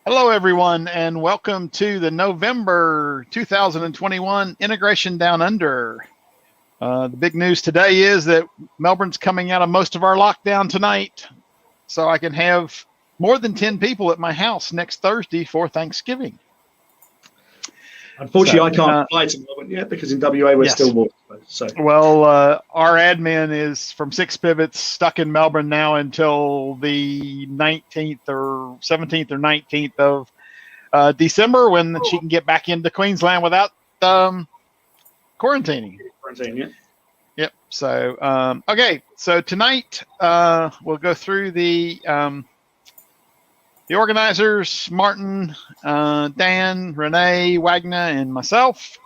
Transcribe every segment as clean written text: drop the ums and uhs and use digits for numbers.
Hello, everyone, and welcome to the November 2021 Integration Down Under. The big news today is that Melbourne's coming out of most of our lockdown tonight, so I can have more than 10 people at my house next Thursday for Thanksgiving. Unfortunately, I can't fly to Melbourne yet because in WA we're still more exposed. So. Well, our admin is from 6 Pivots stuck in Melbourne now until the 19th or 17th or 19th of December, when she can get back into Queensland without quarantining. Yeah. Yep. So, okay. So tonight we'll go through the organizers, Martin, Dan, Renee, Wagner, and myself.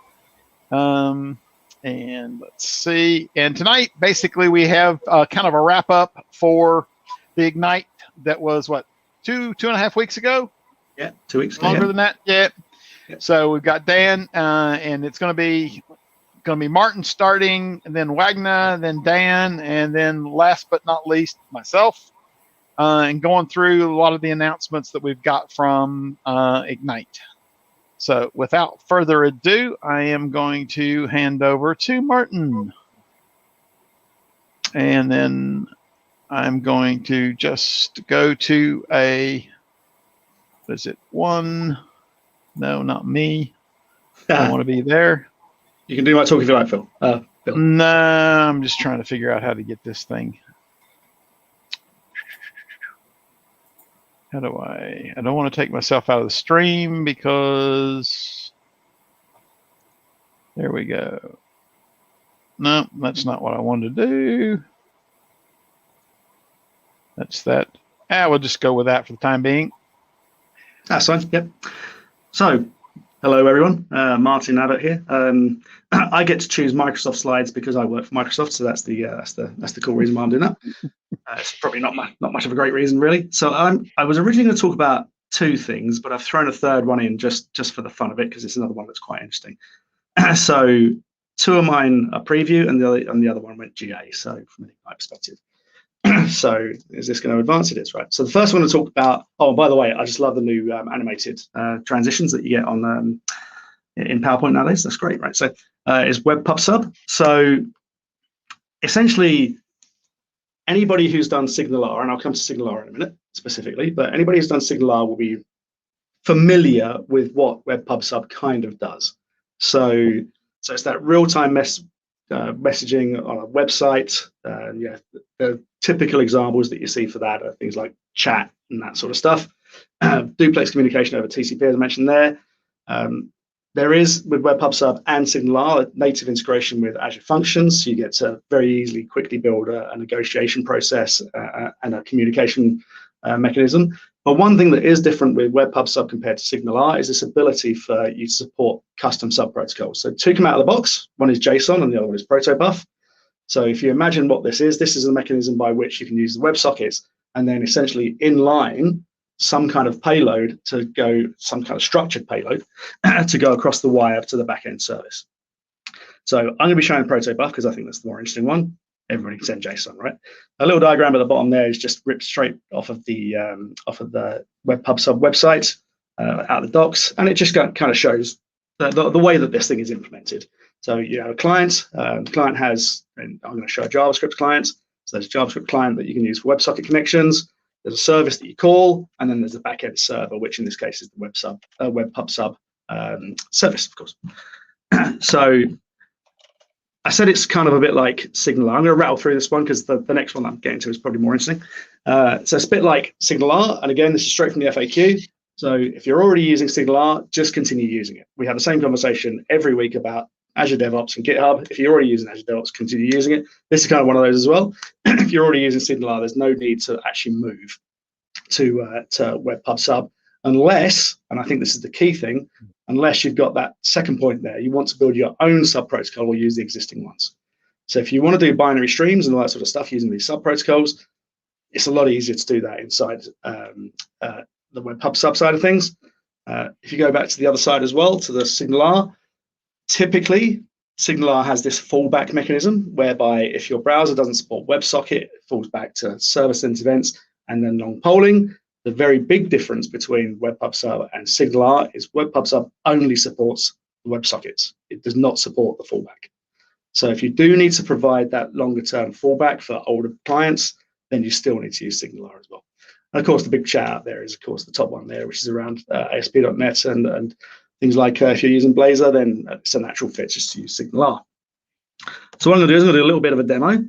And let's see. And tonight, basically, we have kind of a wrap up for the Ignite that was, what, two and a half weeks ago? Yeah, 2 weeks ago. Longer than that? Yeah. So we've got Dan, and it's going to be Martin starting, and then Wagner, then Dan, and then last but not least, myself. And going through a lot of the announcements that we've got from Ignite. So without further ado, I am going to hand over to Martin. And then I'm going to just go to what is it? No, not me. I want to be there. You can do my talking if you like, Phil. Bill. No, I'm just trying to figure out how to get this thing. How do I don't want to take myself out of the stream because there we go. No, that's not what I wanted to do. That's that. We'll just go with that for the time being. That's fine. Yep. So, hello everyone. Martin Abbott here. I get to choose Microsoft slides because I work for Microsoft, so that's the cool reason why I'm doing that. It's probably not much of a great reason, really. So I was originally going to talk about two things, but I've thrown a third one in just for the fun of it because it's another one that's quite interesting. So two of mine are preview, and the other one went GA. So from an Ignite perspective. So is this going to advance? It is, right? So the first one to talk about. Oh, by the way, I just love the new animated transitions that you get on in PowerPoint nowadays. That's great, right? So is Web Pub Sub. So essentially, anybody who's done SignalR, and I'll come to SignalR in a minute specifically, but anybody who's done SignalR will be familiar with what Web Pub Sub kind of does. So it's that real-time messaging on a website. The typical examples that you see for that are things like chat and that sort of stuff. Duplex communication over TCP, as I mentioned there. There is, with Web Pub Sub and SignalR, native integration with Azure Functions. So you get to very easily, quickly build a negotiation process and a communication mechanism. But one thing that is different with Web Pub Sub compared to SignalR is this ability for you to support custom sub protocols. So two come out of the box. One is JSON and the other one is protobuf. So if you imagine what this is a mechanism by which you can use the WebSockets and then essentially inline some kind of payload to go, some kind of structured payload to go across the wire to the backend service. So I'm going to be showing protobuf because I think that's the more interesting one. Everybody can send JSON, right? A little diagram at the bottom there is just ripped straight off of the Web Pub Sub website out the docs, and it just kind of shows the way that this thing is implemented. So you have a client. The client has, and I'm going to show a JavaScript client. So there's a JavaScript client that you can use for WebSocket connections. There's a service that you call, and then there's a backend server, which in this case is the Web Pub Sub service, of course. So I said it's kind of a bit like SignalR. I'm going to rattle through this one because the next one I'm getting to is probably more interesting. So it's a bit like SignalR, and again, this is straight from the FAQ. So if you're already using SignalR, just continue using it. We have the same conversation every week about Azure DevOps and GitHub. If you're already using Azure DevOps, continue using it. This is kind of one of those as well. If you're already using SignalR, there's no need to actually move to Web Pub Sub unless, and I think this is the key thing, unless you've got that second point there, you want to build your own sub protocol or use the existing ones. So if you want to do binary streams and all that sort of stuff using these sub protocols, it's a lot easier to do that inside the Web Pub Sub side of things. If you go back to the other side as well, to the SignalR, typically SignalR has this fallback mechanism whereby if your browser doesn't support WebSocket, it falls back to service-sent events and then long polling. The very big difference between Webpub Sub and SignalR is Webpub Sub only supports the WebSockets. It does not support the fallback. So if you do need to provide that longer term fallback for older clients, then you still need to use SignalR as well. And of course, the big shout out there is, of course, the top one there, which is around ASP.NET and things like if you're using Blazor, then it's a natural fit just to use SignalR. So what I'm going to do is I'm going to do a little bit of a demo.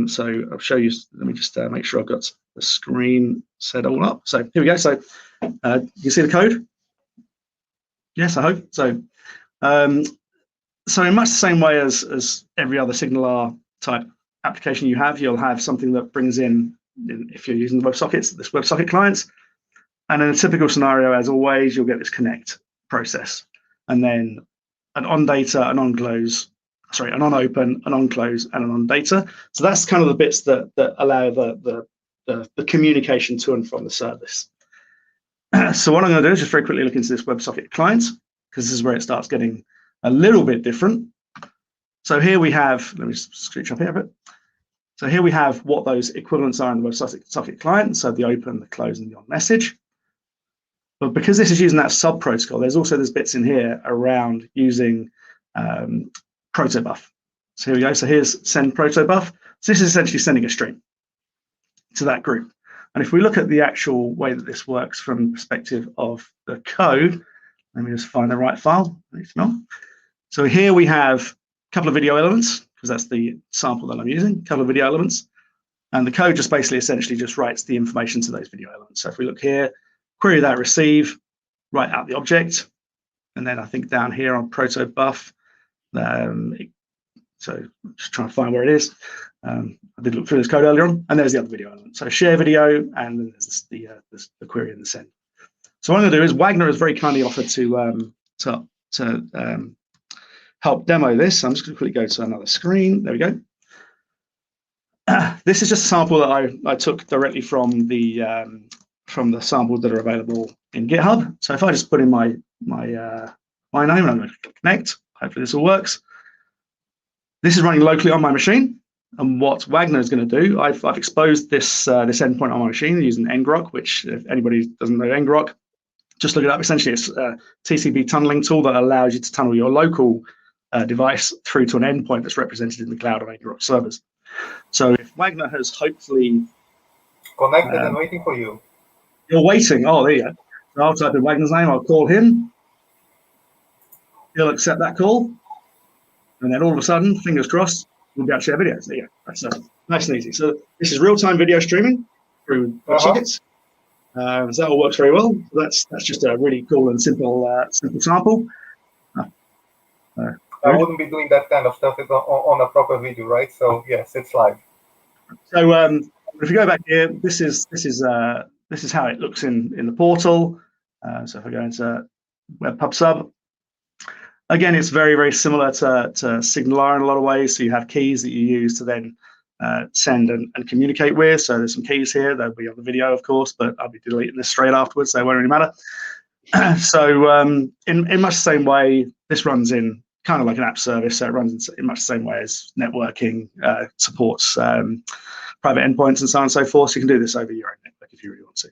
So I'll show you. Let me just make sure I've got the screen set all up. So here we go. So you see the code? Yes, I hope so. So in much the same way as every other SignalR type application you have, you'll have something that brings in, if you're using the WebSockets, this WebSocket clients. And in a typical scenario, as always, you'll get this connect process, and then an on data, an on close, sorry, an on open, an on close, and an on data. So that's kind of the bits that allow the communication to and from the service. So what I'm going to do is just very quickly look into this WebSocket client, because this is where it starts getting a little bit different. So here we have, let me just scooch up here a bit. So here we have what those equivalents are in the WebSocket client, so the open, the close, and the on message. But because this is using that sub protocol, there's also these bits in here around using protobuf. So here we go. So here's send protobuf. So this is essentially sending a stream to that group. And if we look at the actual way that this works from the perspective of the code, let me just find the right file. So here we have a couple of video elements, because that's the sample that I'm using, a couple of video elements. And the code just basically essentially just writes the information to those video elements. So if we look here, query that receive, write out the object. And then I think down here on protobuf, so just trying to find where it is. I did look through this code earlier on, and there's the other video element. So share video, and then there's the query and the send. So what I'm going to do is Wagner has very kindly offered to help demo this. I'm just going to quickly go to another screen. There we go. This is just a sample that I took directly from the samples that are available in GitHub. So if I just put in my name, and I'm going to connect. Hopefully this all works. This is running locally on my machine. And what Wagner is going to do, I've exposed this endpoint on my machine using ngrok, which if anybody doesn't know ngrok, just look it up. Essentially, it's a TCP tunneling tool that allows you to tunnel your local device through to an endpoint that's represented in the cloud of ngrok servers. So if Wagner has hopefully connected and waiting for you. You're waiting. Oh, there you go. So I'll type in Wagner's name. I'll call him. He'll accept that call. And then all of a sudden, fingers crossed, we'll be able to share videos. There you go. That's nice and easy. So this is real-time video streaming through WebSockets. So that all works very well. So that's just a really cool and simple sample. I wouldn't be doing that kind of stuff on a proper video, right? So yes, it's live. So if we go back here, this is how it looks in the portal. So if I go into Webpub Sub, again, it's very, very similar to SignalR in a lot of ways. So you have keys that you use to then send and communicate with. So there's some keys here. They'll be on the video, of course, but I'll be deleting this straight afterwards, so it won't really matter. So in much the same way, this runs in kind of like an app service. So it runs in much the same way as networking, supports private endpoints and so on and so forth. So you can do this over your own network if you really want to.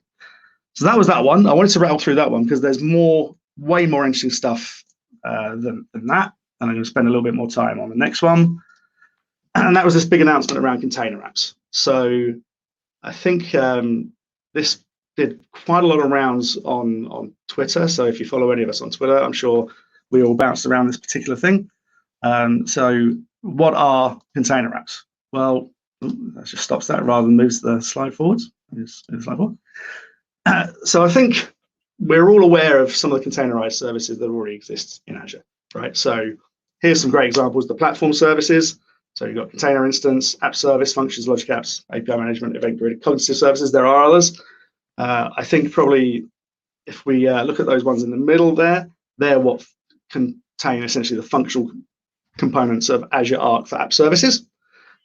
So that was that one. I wanted to rattle through that one because there's way more interesting stuff than that. And I'm going to spend a little bit more time on the next one. And that was this big announcement around container apps. So I think this did quite a lot of rounds on Twitter. So if you follow any of us on Twitter, I'm sure we all bounced around this particular thing. So what are container apps? Well, that just stops that rather than moves the slide forwards. So I think we're all aware of some of the containerized services that already exist in Azure, right? So here's some great examples. The platform services. So you've got container instance, app service, functions, logic apps, API management, event grid, cognitive services. There are others. I think probably if we look at those ones in the middle there, they're what contain essentially the functional components of Azure Arc for app services.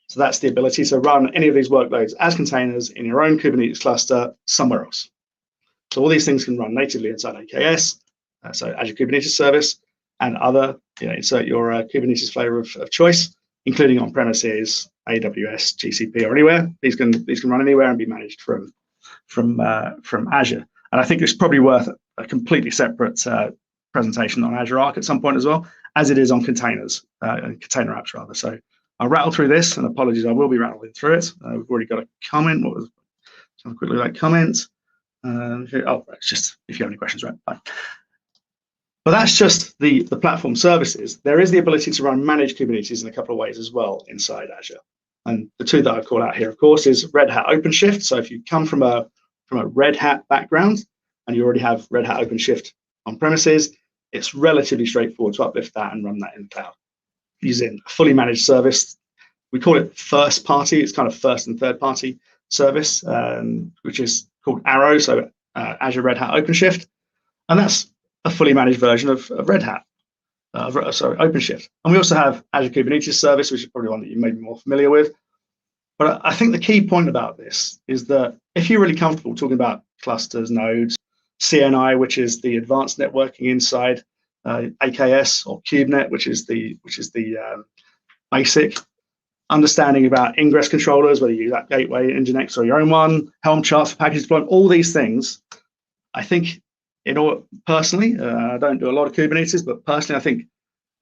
So that's the ability to run any of these workloads as containers in your own Kubernetes cluster somewhere else. So all these things can run natively inside AKS, so Azure Kubernetes Service, and other, insert your Kubernetes flavor of choice, including on premises, AWS, GCP, or anywhere. These can run anywhere and be managed from from Azure. And I think it's probably worth a completely separate presentation on Azure Arc at some point as well, as it is on containers, container apps rather. So I'll rattle through this, and apologies, I will be rattling through it. We've already got a comment. Let's have a quick look at that comment. It's just if you have any questions, right? Fine. But that's just the platform services. There is the ability to run managed Kubernetes in a couple of ways as well inside Azure. And the two that I've called out here, of course, is Red Hat OpenShift. So if you come from a Red Hat background and you already have Red Hat OpenShift on premises, it's relatively straightforward to uplift that and run that in the cloud using a fully managed service. We call it first party. It's kind of first and third party service, which is called Arrow. So Azure Red Hat OpenShift, and that's a fully managed version of Red Hat. OpenShift. And we also have Azure Kubernetes Service, which is probably one that you may be more familiar with. But I think the key point about this is that if you're really comfortable talking about clusters, nodes, CNI, which is the advanced networking inside AKS, or KubeNet, which is the basic, understanding about ingress controllers, whether you use that gateway, Nginx, or your own one, Helm charts for package deployment, all these things, I think, personally, I don't do a lot of Kubernetes, but personally, I think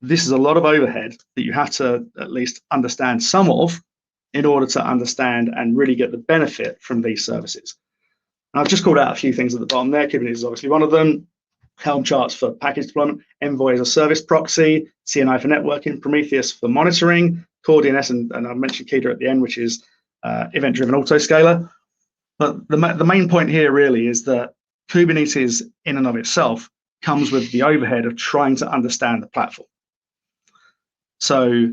this is a lot of overhead that you have to at least understand some of in order to understand and really get the benefit from these services. And I've just called out a few things at the bottom there. Kubernetes is obviously one of them. Helm charts for package deployment, Envoy as a service proxy, CNI for networking, Prometheus for monitoring, Core DNS, and I mentioned Keda at the end, which is event-driven autoscaler. But the main point here really is that Kubernetes in and of itself comes with the overhead of trying to understand the platform. So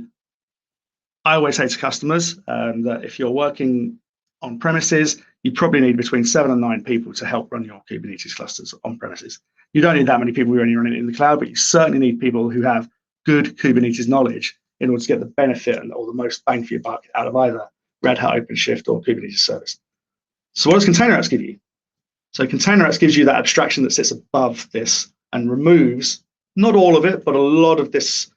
I always say to customers that if you're working on premises, you probably need between 7 and 9 people to help run your Kubernetes clusters on premises. You don't need that many people when you're running it in the cloud, but you certainly need people who have good Kubernetes knowledge in order to get the benefit or the most bang for your buck out of either Red Hat OpenShift or Kubernetes service. So what does Container Apps give you? So Container Apps gives you that abstraction that sits above this and removes not all of it, but a lot of this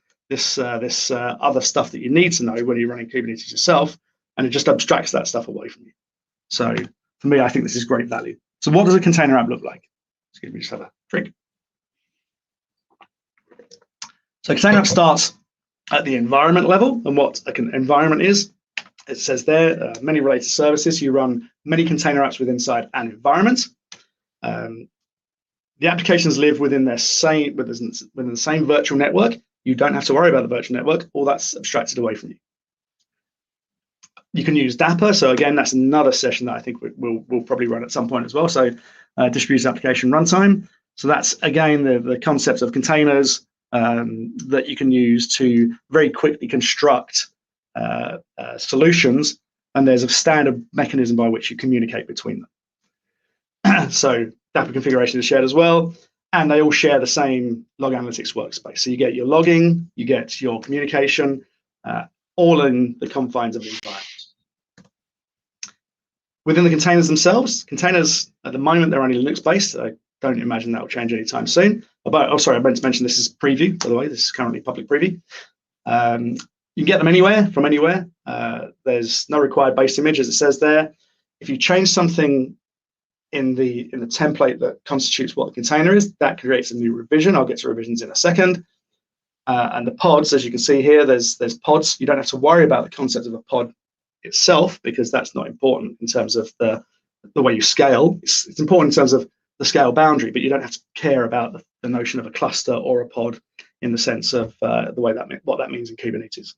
other stuff that you need to know when you're running Kubernetes yourself, and it just abstracts that stuff away from you. So for me, I think this is great value. So what does a container app look like? Excuse me, just have a drink. So container app starts at the environment level, and what an environment is, it says there, many related services. You run many container apps within inside an environment. The applications live within the same virtual network. You don't have to worry about the virtual network. All that's abstracted away from you. You can use Dapper. So again, that's another session that I think we'll probably run at some point as well. So distributed application runtime. So that's again the concept of containers that you can use to very quickly construct solutions, and there's a standard mechanism by which you communicate between them. So Dapper configuration is shared as well, and they all share the same log analytics workspace. So you get your logging, you get your communication, all in the confines of the environment. Within the containers themselves, containers at the moment they're only Linux-based. I don't imagine that will change anytime soon. Sorry, I meant to mention this is preview, by the way. This is currently public preview. You can get them anywhere, from anywhere. There's no required base image, as it says there. If you change something in the template that constitutes what the container is, that creates a new revision. I'll get to revisions in a second. And the pods, as you can see here, there's pods. You don't have to worry about the concept of a pod itself, because that's not important in terms of the way you scale. It's important in terms of the scale boundary, but you don't have to care about the notion of a cluster or a pod in the sense of the way what that means in Kubernetes.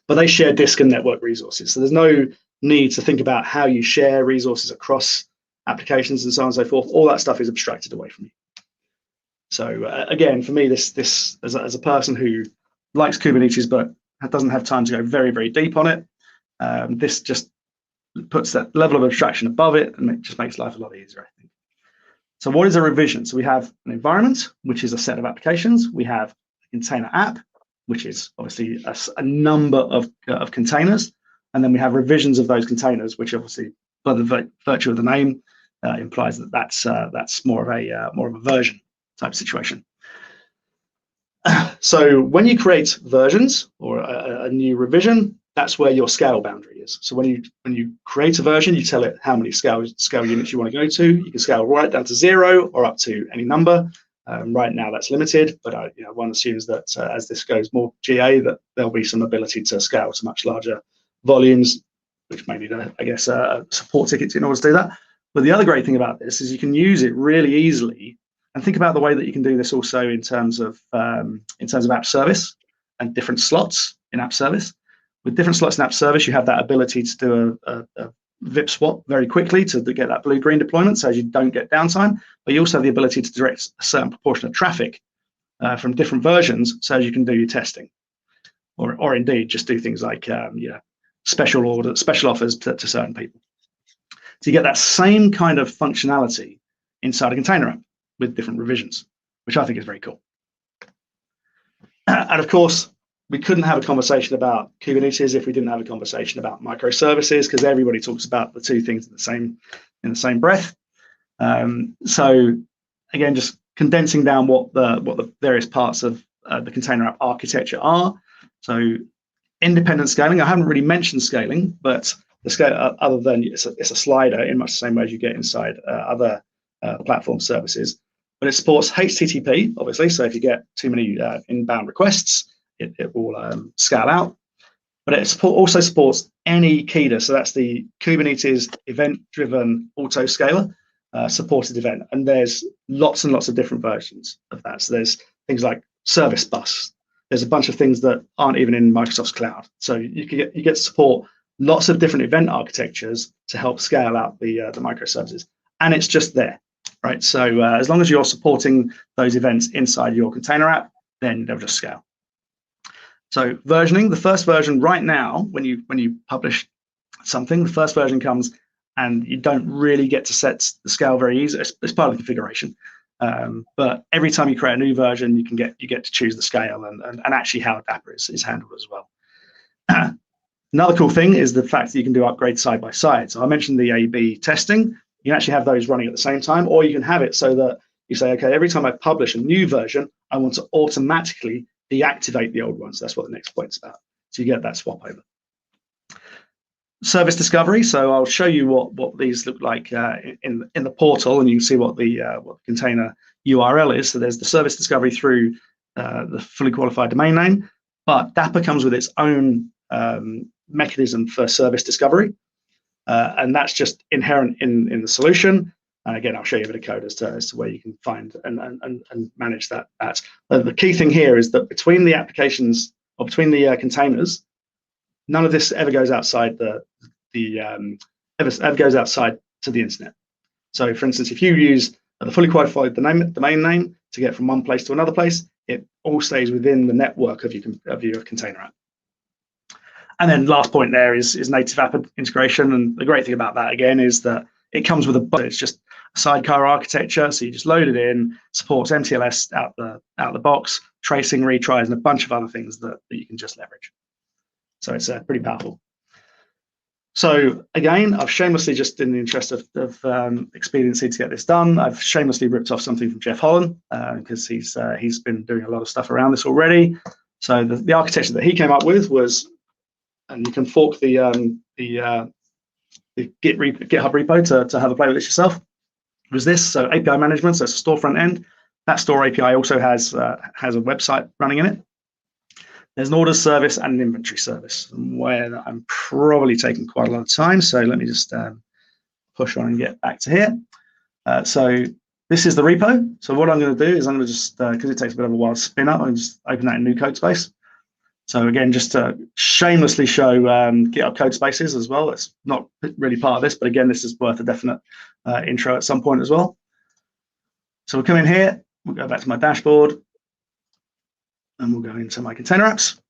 But they share disk and network resources, so there's no need to think about how you share resources across applications and so on and so forth. All that stuff is abstracted away from you. So again, for me, this as a person who likes Kubernetes but doesn't have time to go very, very deep on it, this just puts that level of abstraction above it, and it just makes life a lot easier, I think. So what is a revision? So we have an environment, which is a set of applications. We have a container app, which is obviously a number of containers. And then we have revisions of those containers, which obviously, by the virtue of the name, implies that that's more of a version type situation. So when you create versions or a new revision, that's where your scale boundary is. So when you create a version, you tell it how many scale units you want to go to. You can scale right down to 0 or up to any number. Right now that's limited, but one assumes that as this goes more GA, that there'll be some ability to scale to much larger volumes, which may need, I guess, support tickets in order to do that. But the other great thing about this is you can use it really easily, and think about the way that you can do this also in terms of app service and different slots in app service. With different slots in app service, you have that ability to do a VIP swap very quickly to get that blue-green deployment, so you don't get downtime. But you also have the ability to direct a certain proportion of traffic from different versions, so you can do your testing, or indeed just do things like special offers to certain people. So you get that same kind of functionality inside a container app with different revisions, which I think is very cool. And of course, we couldn't have a conversation about Kubernetes if we didn't have a conversation about microservices, because everybody talks about the two things in the same breath. So again, just condensing down what the various parts of the container app architecture are. So independent scaling. I haven't really mentioned scaling, but the scale, other than it's a slider in much the same way as you get inside other platform services. But it supports HTTP, obviously. So if you get too many inbound requests, it will scale out. But it also supports any KEDA. So that's the Kubernetes event-driven autoscaler supported event. And there's lots and lots of different versions of that. So there's things like service bus. There's a bunch of things that aren't even in Microsoft's cloud. So you get to support lots of different event architectures to help scale out the microservices. And it's just there, right? So as long as you're supporting those events inside your container app, then they'll just scale. So versioning, the first version right now, when you publish something, the first version comes and you don't really get to set the scale very easily. It's part of the configuration. But every time you create a new version, you get to choose the scale and actually how Dapper is handled as well. Another cool thing is the fact that you can do upgrades side by side. So I mentioned the A/B testing. You can actually have those running at the same time, or you can have it so that you say, okay, every time I publish a new version, I want to automatically deactivate the old ones. That's what the next point's about. So you get that swap over. Service discovery. So I'll show you what these look like in the portal, and you can see what the container URL is. So there's the service discovery through the fully qualified domain name, but Dapper comes with its own mechanism for service discovery, and that's just inherent in the solution. And again, I'll show you a bit of code as to where you can find and manage that. The key thing here is that between the applications or between the containers, none of this ever goes outside ever goes outside to the internet. So, for instance, if you use the fully qualified domain name to get from one place to another place, it all stays within the network of your container app. And then last point there is native app integration. And the great thing about that, again, is that it comes with it's just a sidecar architecture. So you just load it in, supports MTLS out the box, tracing, retries, and a bunch of other things that you can just leverage. So it's pretty powerful. So again, I've shamelessly, just in the interest of expediency to get this done, I've shamelessly ripped off something from Jeff Holland because he's been doing a lot of stuff around this already. So the architecture that he came up with was, and you can fork the GitHub repo to have a play with this yourself, was this. So API management, so it's a storefront end. That store API also has a website running in it. There's an orders service and an inventory service, where I'm probably taking quite a lot of time. So let me just push on and get back to here. So this is the repo. So what I'm going to do is I'm going to just, because it takes a bit of a while to spin up, I'm just open that in new code space. So again, just to shamelessly show GitHub code spaces as well. It's not really part of this, but again, this is worth a definite intro at some point as well. So we'll come in here, we'll go back to my dashboard, and we'll go into my container apps.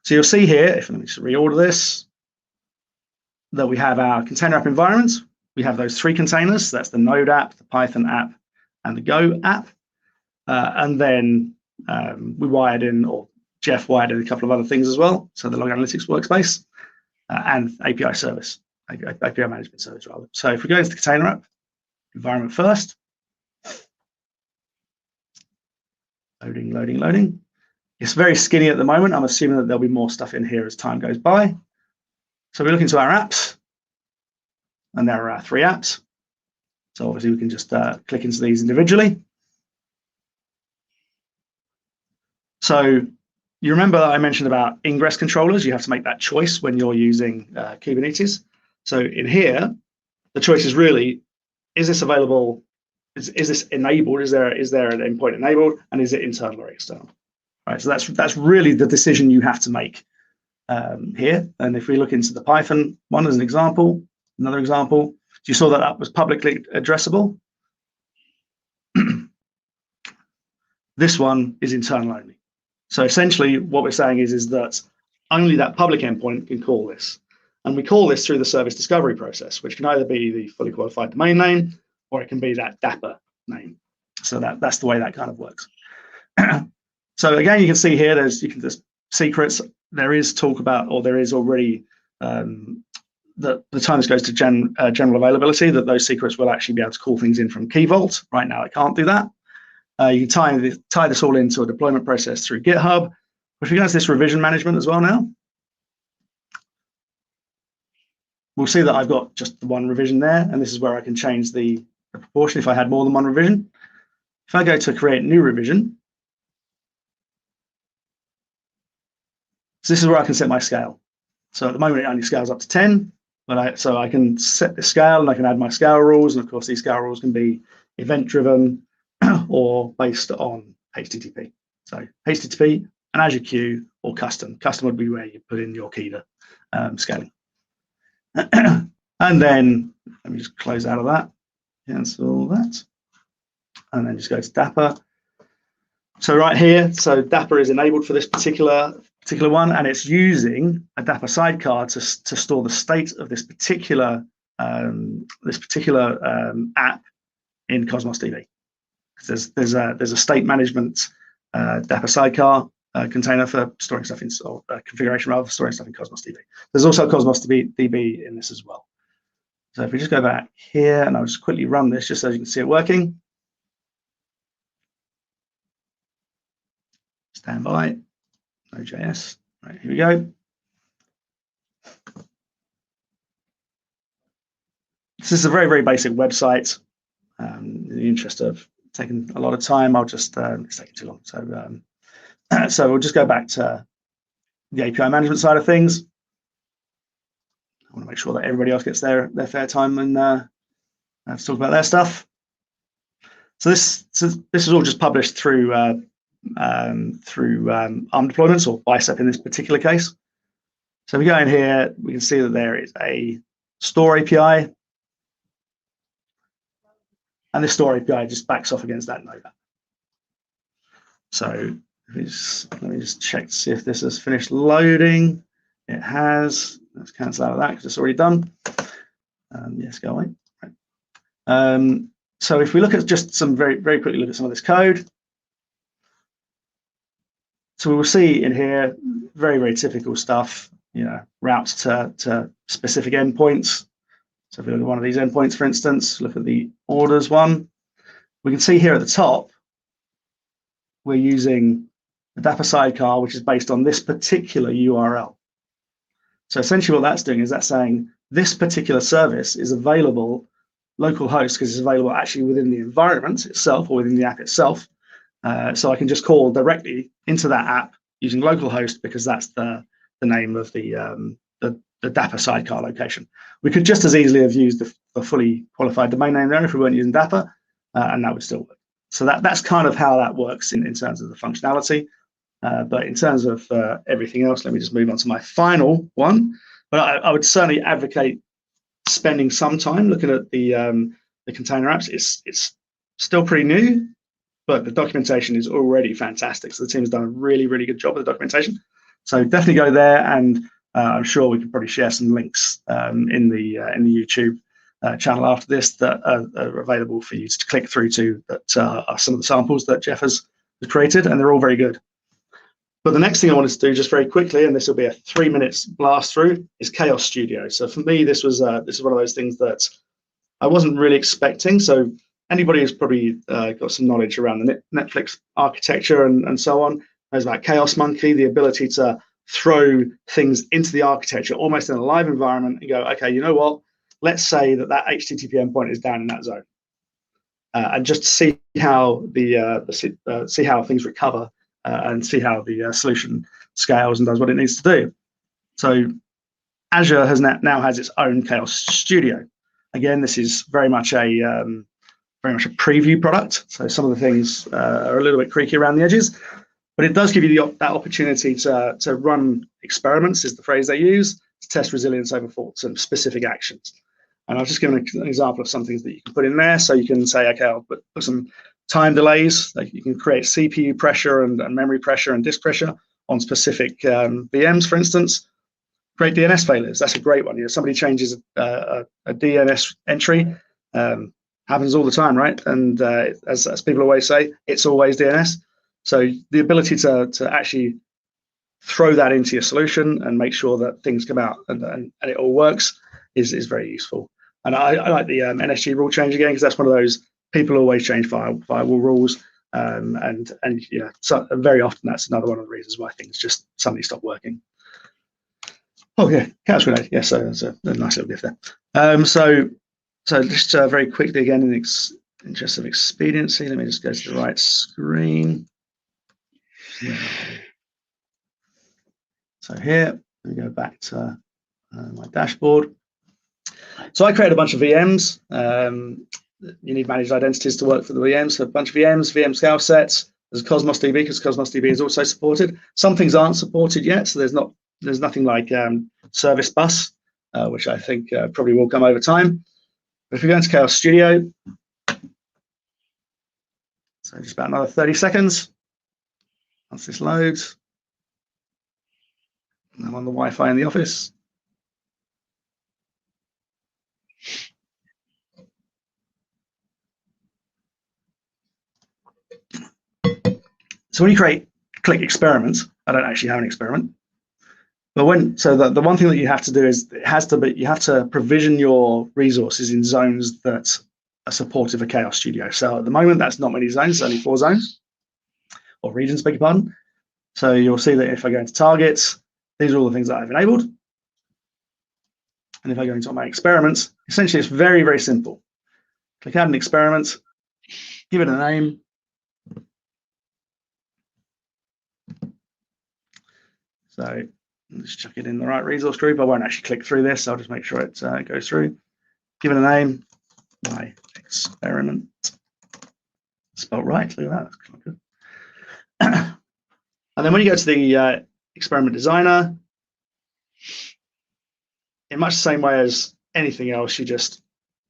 So you'll see here, let me just reorder this, that we have our container app environment. We have those three containers. So that's the Node app, the Python app, and the Go app. And then we wired in, or Jeff wired in a couple of other things as well. So the log analytics workspace and API service, API management service rather. So if we go into the container app environment first, loading. It's very skinny at the moment. I'm assuming that there'll be more stuff in here as time goes by. So we look into our apps, and there are our 3 apps. So obviously we can just click into these individually. So you remember I mentioned about ingress controllers. You have to make that choice when you're using Kubernetes. So in here, the choice is really, is this available? Is this enabled? Is there an endpoint enabled? And is it internal or external? Right. So that's really the decision you have to make here. And if we look into the Python one as an example, another example, you saw that that was publicly addressable. This one is internal only. So essentially what we're saying is that only that public endpoint can call this. And we call this through the service discovery process, which can either be the fully qualified domain name, or it can be that Dapper name. So that's the way that kind of works. So again, you can see here, there's secrets. There is talk about, or there is already, the time this goes to general availability, that those secrets will actually be able to call things in from Key Vault. Right now, it can't do that. You can tie this all into a deployment process through GitHub. If we go to this revision management as well now, we'll see that I've got just the one revision there, and this is where I can change the proportion if I had more than one revision. If I go to create new revision, so this is where I can set my scale. So at the moment, it only scales up to 10, but so I can set the scale and I can add my scale rules. And of course, these scale rules can be event-driven or based on HTTP. So HTTP, an Azure queue, or custom. Custom would be where you put in your key to scaling. And then let me just close out of that, cancel that, and then just go to Dapper. So right here, so Dapper is enabled for this particular one, and it's using a Dapper sidecar to store the state of this particular app in Cosmos DB. There's a state management Dapper sidecar container for storing stuff in, or configuration rather, for storing stuff in Cosmos DB. There's also Cosmos DB in this as well. So if we just go back here, and I'll just quickly run this just so you can see it working. Stand by, Node.js. Right, here we go. This is a very, very basic website. In the interest of taking a lot of time, I'll just, it's taking too long. So we'll just go back to the API management side of things. I want to make sure that everybody else gets their fair time and have to talk about their stuff. So this is all just published through ARM deployments, or Bicep in this particular case. So if we go in here, we can see that there is a store API, and this store API just backs off against that node app. So let me just check to see if this has finished loading. It has. Let's cancel out of that because it's already done. Yes, go away. Right. So if we look at just some very, very quickly look at some of this code. So we will see in here very, very typical stuff, routes to specific endpoints. So if we look at one of these endpoints, for instance, look at the orders one, we can see here at the top, we're using the Dapper sidecar, which is based on this particular URL. So essentially what that's doing is that's saying this particular service is available localhost because it's available actually within the environment itself or within the app itself. So I can just call directly into that app using localhost because that's the name of the Dapper sidecar location. We could just as easily have used the fully qualified domain name there if we weren't using Dapper, and that would still work. So that's kind of how that works in terms of the functionality. But in terms of everything else, let me just move on to my final one. But I would certainly advocate spending some time looking at the container apps. It's still pretty new, but the documentation is already fantastic. So the team's done a really, really good job with the documentation. So definitely go there, and I'm sure we can probably share some links in the YouTube channel after this that are available for you to click through to, that are some of the samples that Jeff has created, and they're all very good. But the next thing I wanted to do just very quickly, and this will be a 3 minutes blast through, is Chaos Studio. So for me, this is one of those things that I wasn't really expecting. So anybody who's probably got some knowledge around the Netflix architecture and so on, knows about Chaos Monkey, the ability to throw things into the architecture almost in a live environment and go, okay, you know what? Let's say that HTTP endpoint is down in that zone, and just see how see how things recover and see how the solution scales and does what it needs to do. So Azure has now has its own Chaos Studio. Again, this is very much a preview product. So some of the things are a little bit creaky around the edges, but it does give you that opportunity to run experiments, is the phrase they use, to test resilience over faults and specific actions. And I'll just give an example of some things that you can put in there. So you can say, okay, I'll put some time delays. Like you can create CPU pressure and memory pressure and disk pressure on specific VMs, for instance. Create DNS failures. That's a great one. You know, somebody changes a DNS entry. Happens all the time, right? And as people always say, it's always DNS. So the ability to actually throw that into your solution and make sure that things come out and it all works is very useful. And I like the NSG rule change again, because that's one of those people always change firewall rules, and yeah, so very often that's another one of the reasons why things just suddenly stop working. Oh yeah, Chaos Grenade. Yes, so that's a nice little gift there. So just very quickly again, in the interest of expediency, let me just go to the right screen. Yeah. So here we go back to my dashboard. So I create a bunch of VMs. You need managed identities to work for the VMs. So a bunch of VMs, VM scale sets. There's Cosmos DB, because Cosmos DB is also supported. Some things aren't supported yet, so there's nothing like Service Bus, which I think probably will come over time. But if we go into Chaos Studio, so just about another 30 seconds. Once this loads, I'm on the Wi-Fi in the office. So when you click experiments, I don't actually have an experiment. But the one thing that you have to do is you have to provision your resources in zones that are supportive of Chaos Studio. So at the moment, that's not many zones, only 4 zones, or regions, beg your pardon. So you'll see that if I go into targets, these are all the things that I've enabled. And if I go into my experiments, essentially it's very, very simple. Click add an experiment, give it a name. So let's chuck it in the right resource group. I won't actually click through this. I'll just make sure it goes through. Give it a name, my experiment. Spelled right, look at that, that's quite good. And then when you go to the experiment designer, in much the same way as anything else, you just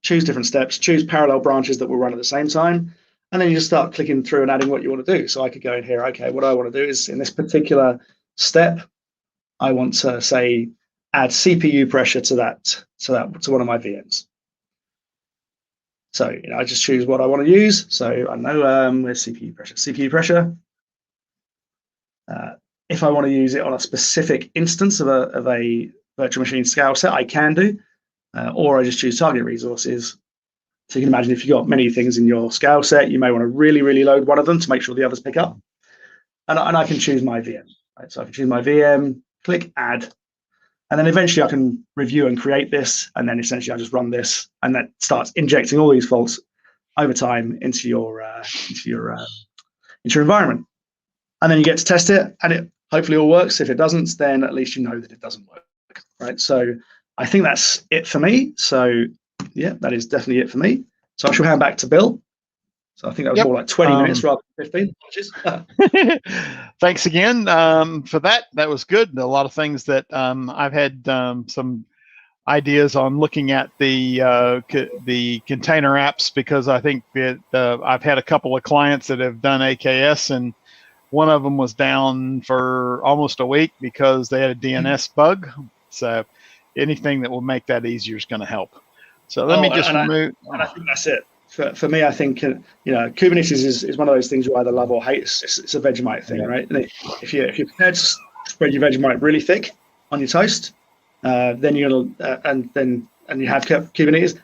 choose different steps, choose parallel branches that will run at the same time, and then you just start clicking through and adding what you want to do. So I could go in here, okay, what I want to do is in this particular step, I want to say add CPU pressure to one of my VMs. So I just choose what I want to use. So I know where's CPU pressure. CPU pressure. If I want to use it on a specific instance of a virtual machine scale set, I can do, or I just choose target resources. So you can imagine if you've got many things in your scale set, you may want to really, really load one of them to make sure the others pick up. And I can choose my VM. Right? So I can choose my VM, click add, and then eventually I can review and create this, and then essentially I just run this, and that starts injecting all these faults over time into your environment. And then you get to test it, and it hopefully all works. If it doesn't, then at least you know that it doesn't work, right? So I think that's it for me. So yeah, that is definitely it for me. So I shall hand back to Bill. So I think that was more like 20 minutes rather than 15. Thanks again for that. That was good. A lot of things that I've had some ideas on looking at the container apps, because I think that I've had a couple of clients that have done AKS, and one of them was down for almost a week because they had a DNS bug. So anything that will make that easier is going to help. So let me just remove. And I think that's it. For me, I think Kubernetes is one of those things you either love or hate. It's a Vegemite thing, right? And if you're prepared to spread your Vegemite really thick on your toast, then you're gonna and you have Kubernetes,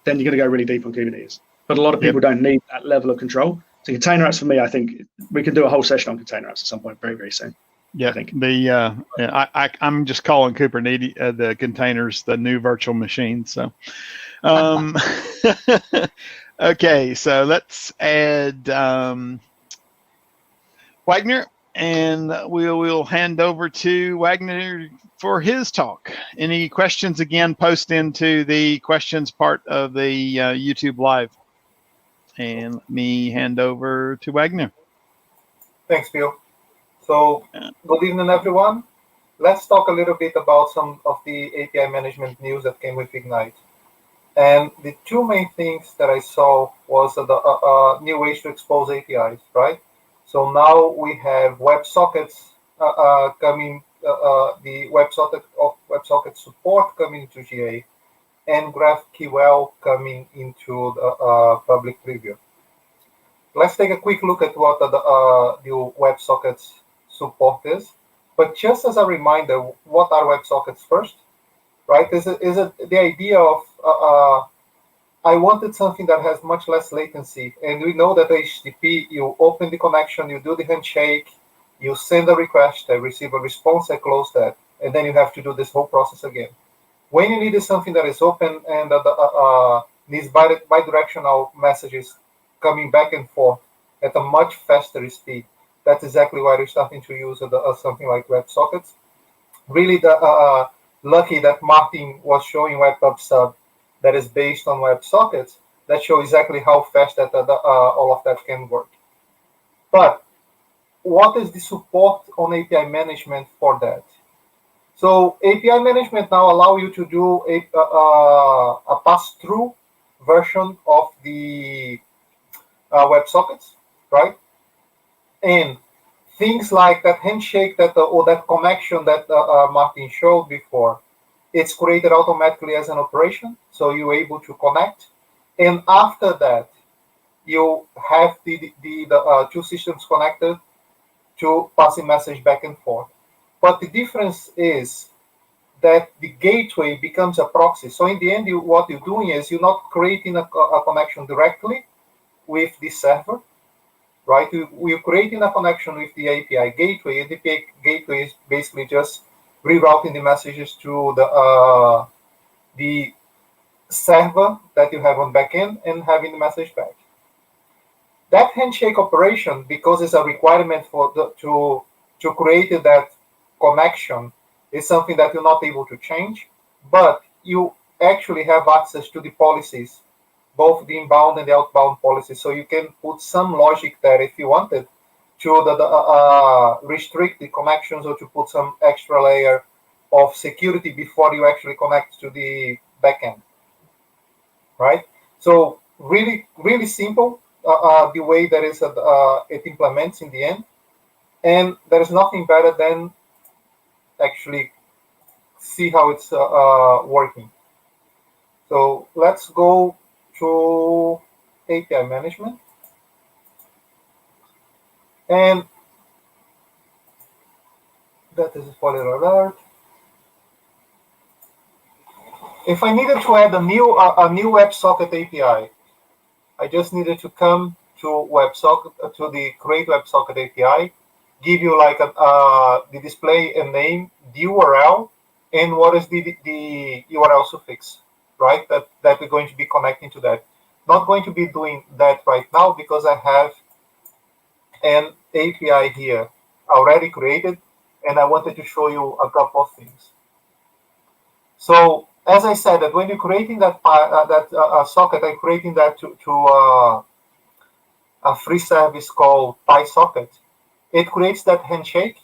then you're gonna go really deep on Kubernetes. But a lot of people don't need that level of control. So container apps for me, I think we can do a whole session on container apps at some point very, very soon. Yeah, I think. I'm just calling Kubernetes the containers the new virtual machine. So, okay, so let's add Wagner, and we'll hand over to Wagner for his talk. Any questions? Again, post into the questions part of the YouTube live, and let me hand over to Wagner. Thanks, Bill. So, good evening, everyone. Let's talk a little bit about some of the API management news that came with Ignite. And the two main things that I saw was the new ways to expose APIs, right? So now we have WebSockets coming, the WebSocket support coming to GA, and GraphQL coming into the public preview. Let's take a quick look at what the WebSockets support is. But just as a reminder, what are WebSockets first? Right? Is it the idea of I wanted something that has much less latency, and we know that HTTP, you open the connection, you do the handshake, you send a request, I receive a response, I close that, and then you have to do this whole process again. When you need something that is open and needs bidirectional messages coming back and forth at a much faster speed, that's exactly why we're starting to use something like WebSockets. Really, lucky that Martin was showing Webpub Sub that is based on WebSockets that show exactly how fast that all of that can work. But what is the support on API management for that? So API management now allow you to do a pass-through version of the WebSockets, right? And things like that handshake or that connection that Martin showed before, it's created automatically as an operation, so you're able to connect. And after that, you have the two systems connected to pass a message back and forth. But the difference is that the gateway becomes a proxy. So in the end, what you're doing is you're not creating a connection directly with the server, right? We're creating a connection with the API gateway, and the API gateway is basically just rerouting the messages to the server that you have on backend and having the message back. That handshake operation, because it's a requirement for to create that connection, is something that you're not able to change, but you actually have access to the policies, both the inbound and the outbound policies. So you can put some logic there if you wanted to restrict the connections or to put some extra layer of security before you actually connect to the backend, right? So really, really simple the way that is it implements in the end, and there is nothing better than actually see how it's working. So let's go to API management. And that is a spoiler alert. If I needed to add a new WebSocket API, I just needed to come to WebSocket, to the create WebSocket API, give you like the display a name, the URL, and what is the URL suffix, right? That we're going to be connecting to that. Not going to be doing that right now because I have an API here already created, and I wanted to show you a couple of things. So as I said, that when you're creating that socket, I'm creating that to a free service called PySocket. It creates that handshake,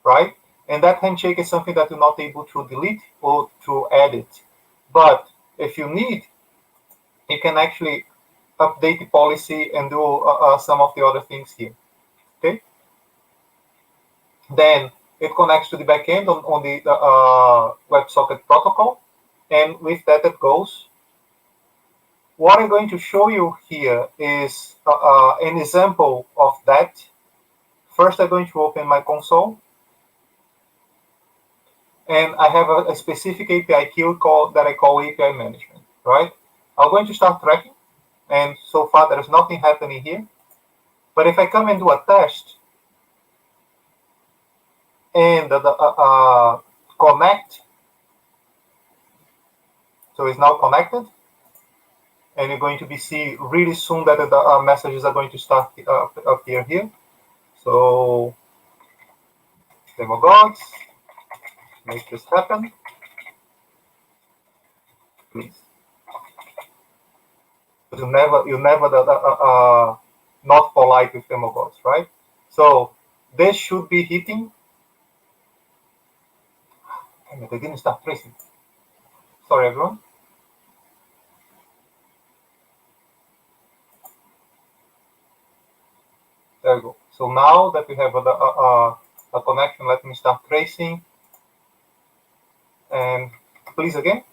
right? And that handshake is something that you're not able to delete or to edit. But if you need, you can actually update the policy and do some of the other things here, okay? Then it connects to the backend on the WebSocket protocol, and with that it goes. What I'm going to show you here is an example of that. First, I'm going to open my console, and I have a specific API here that I call API management, right? I'm going to start tracking, and so far there's nothing happening here. But if I come and do a test and connect, so it's now connected, and you're going to be see really soon that the messages are going to start appear here. So demo gods, make this happen, please. You never not polite with demo gods, right? So this should be hitting. Damn it, I didn't start tracing. Sorry, everyone. There we go. So now that we have a connection, let me start tracing. And please again.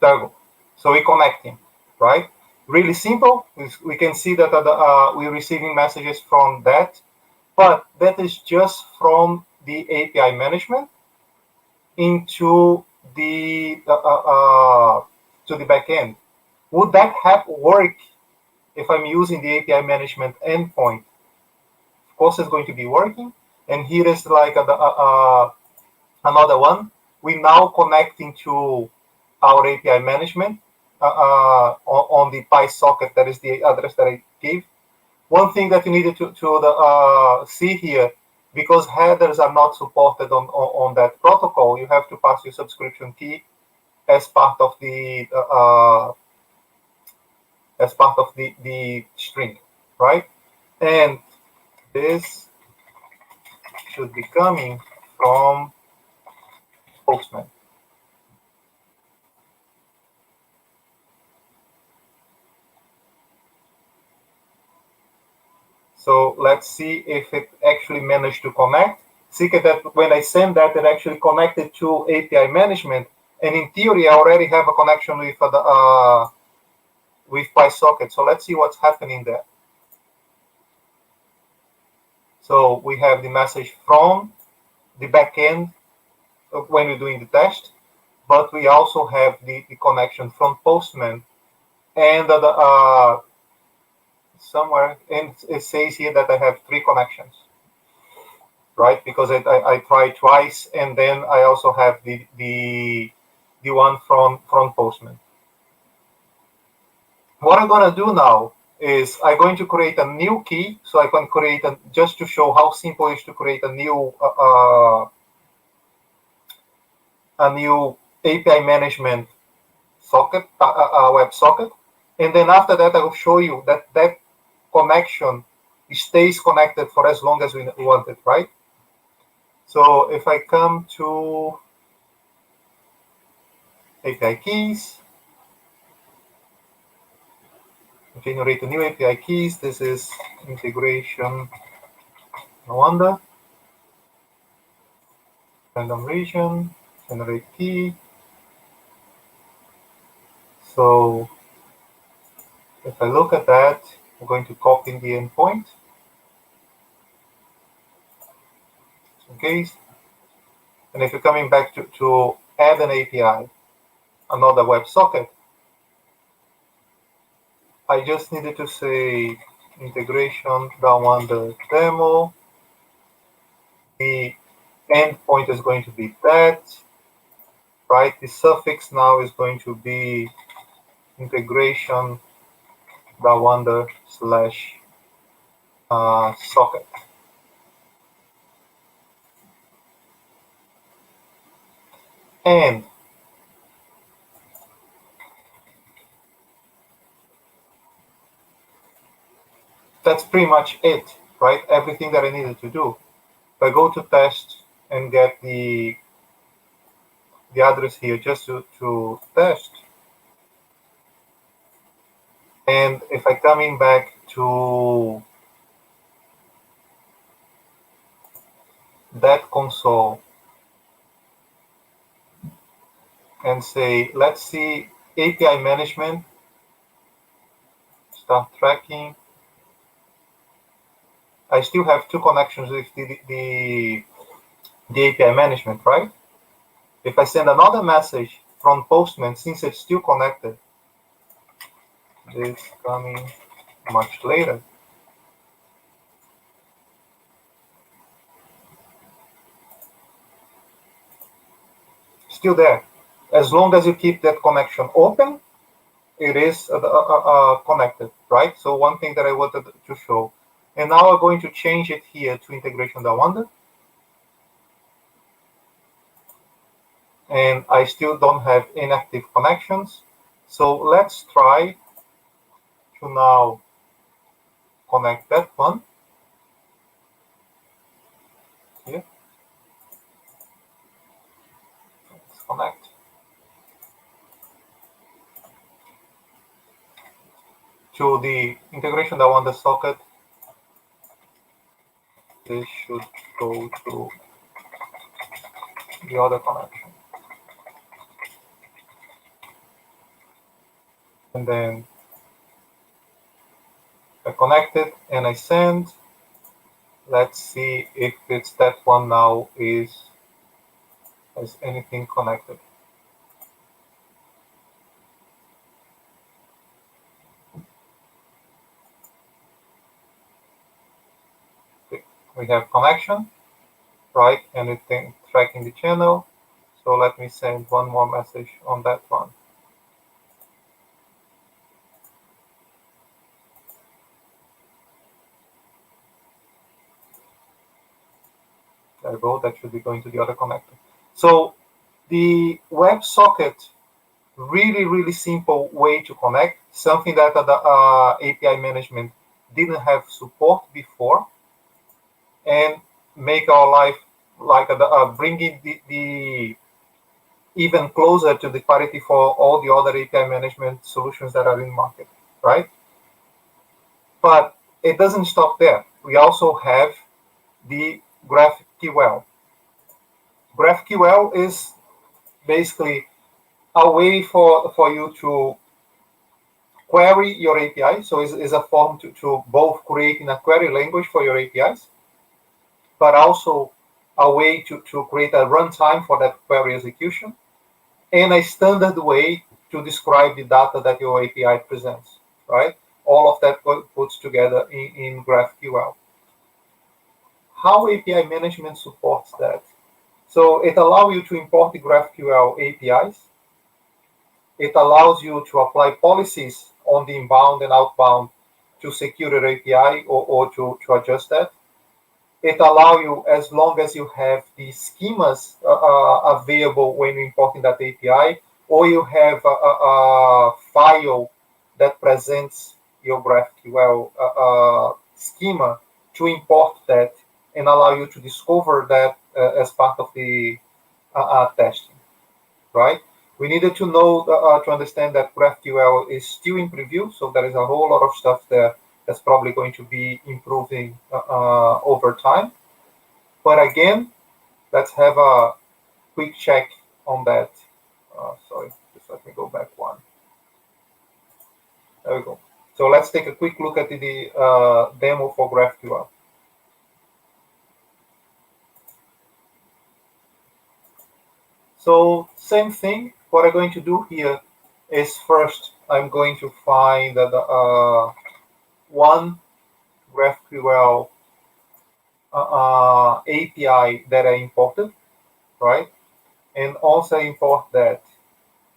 There we go. So we're connecting, right? Really simple. We can see that we're receiving messages from that, but that is just from the API management into the to the backend. Would that work if I'm using the API management endpoint? Of course, it's going to be working. And here is like another one. We're now connecting to our API management on the Pi socket. That is the address that I gave. One thing that you needed to see here, because headers are not supported on that protocol, you have to pass your subscription key as part of the string, right? And this should be coming from Postman. So let's see if it actually managed to connect. See that when I send that, it actually connected to API management, and in theory, I already have a connection with PySocket. So let's see what's happening there. So we have the message from the backend when we're doing the test, but we also have the connection from Postman, and somewhere, and it says here that I have 3 connections, right? Because I tried twice, and then I also have the one from Postman. What I'm going to do now is I'm going to create a new key, so I can create just to show how simple it is to create a new API management socket, web socket, and then after that I will show you that connection stays connected for as long as we want it, right? So if I come to API keys, generate a new API keys. This is integration, no wonder. Random region, generate key. So if I look at that, I'm going to copy the endpoint. Okay. And if you're coming back to add an API, another WebSocket, I just needed to say integration down the demo. The endpoint is going to be that, right? The suffix now is going to be integration down slash socket. And that's pretty much it, right? Everything that I needed to do. If I go to test and get the address here just to test, and if I coming back to that console and say, let's see API management, start tracking. I still have 2 connections with the API management, right? If I send another message from Postman, since it's still connected, this coming much later. Still there. As long as you keep that connection open, it is connected, right? So one thing that I wanted to show. And now I'm going to change it here to integration Dawanda. And I still don't have inactive connections. So let's try to now connect that one. Here. Let's connect. To the integration Dawanda socket. This should go to the other connection. And then I connect it and I send. Let's see if it's that one now has anything connected. We have connection, right? And it's tracking the channel. So let me send one more message on that one. There we go. That should be going to the other connector. So the WebSocket, really simple way to connect, something that the API management didn't have support before, and make our life like bringing the even closer to the parity for all the other API management solutions that are in market, right? But it doesn't stop there. We also have the GraphQL. GraphQL is basically a way for you to query your API. So it's a form to both creating a query language for your APIs, but also a way to create a runtime for that query execution, and a standard way to describe the data that your API presents, right? All of that puts together in GraphQL. How API management supports that? So it allows you to import the GraphQL APIs. It allows you to apply policies on the inbound and outbound to secure your API or to adjust that. It allows you, as long as you have the schemas available when you're importing that API, or you have a file that presents your GraphQL schema, to import that and allow you to discover that as part of the testing, right? We needed to know, to understand that GraphQL is still in preview, so there is a whole lot of stuff there that's probably going to be improving over time. But again, let's have a quick check on that. Sorry, just let me go back one. There we go. So let's take a quick look at the demo for GraphQL. So same thing. What I'm going to do here is first I'm going to find one GraphQL API that I imported, right? And also import that.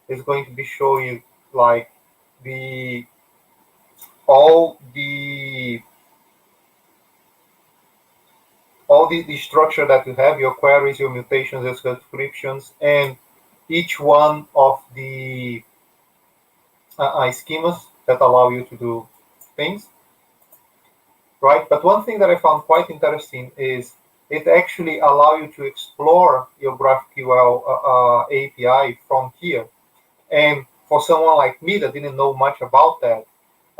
It's going to be showing you like all the structure that you have, your queries, your mutations, your subscriptions, and each one of the schemas that allow you to do things, right? But one thing that I found quite interesting is it actually allows you to explore your GraphQL API from here. And for someone like me that didn't know much about that,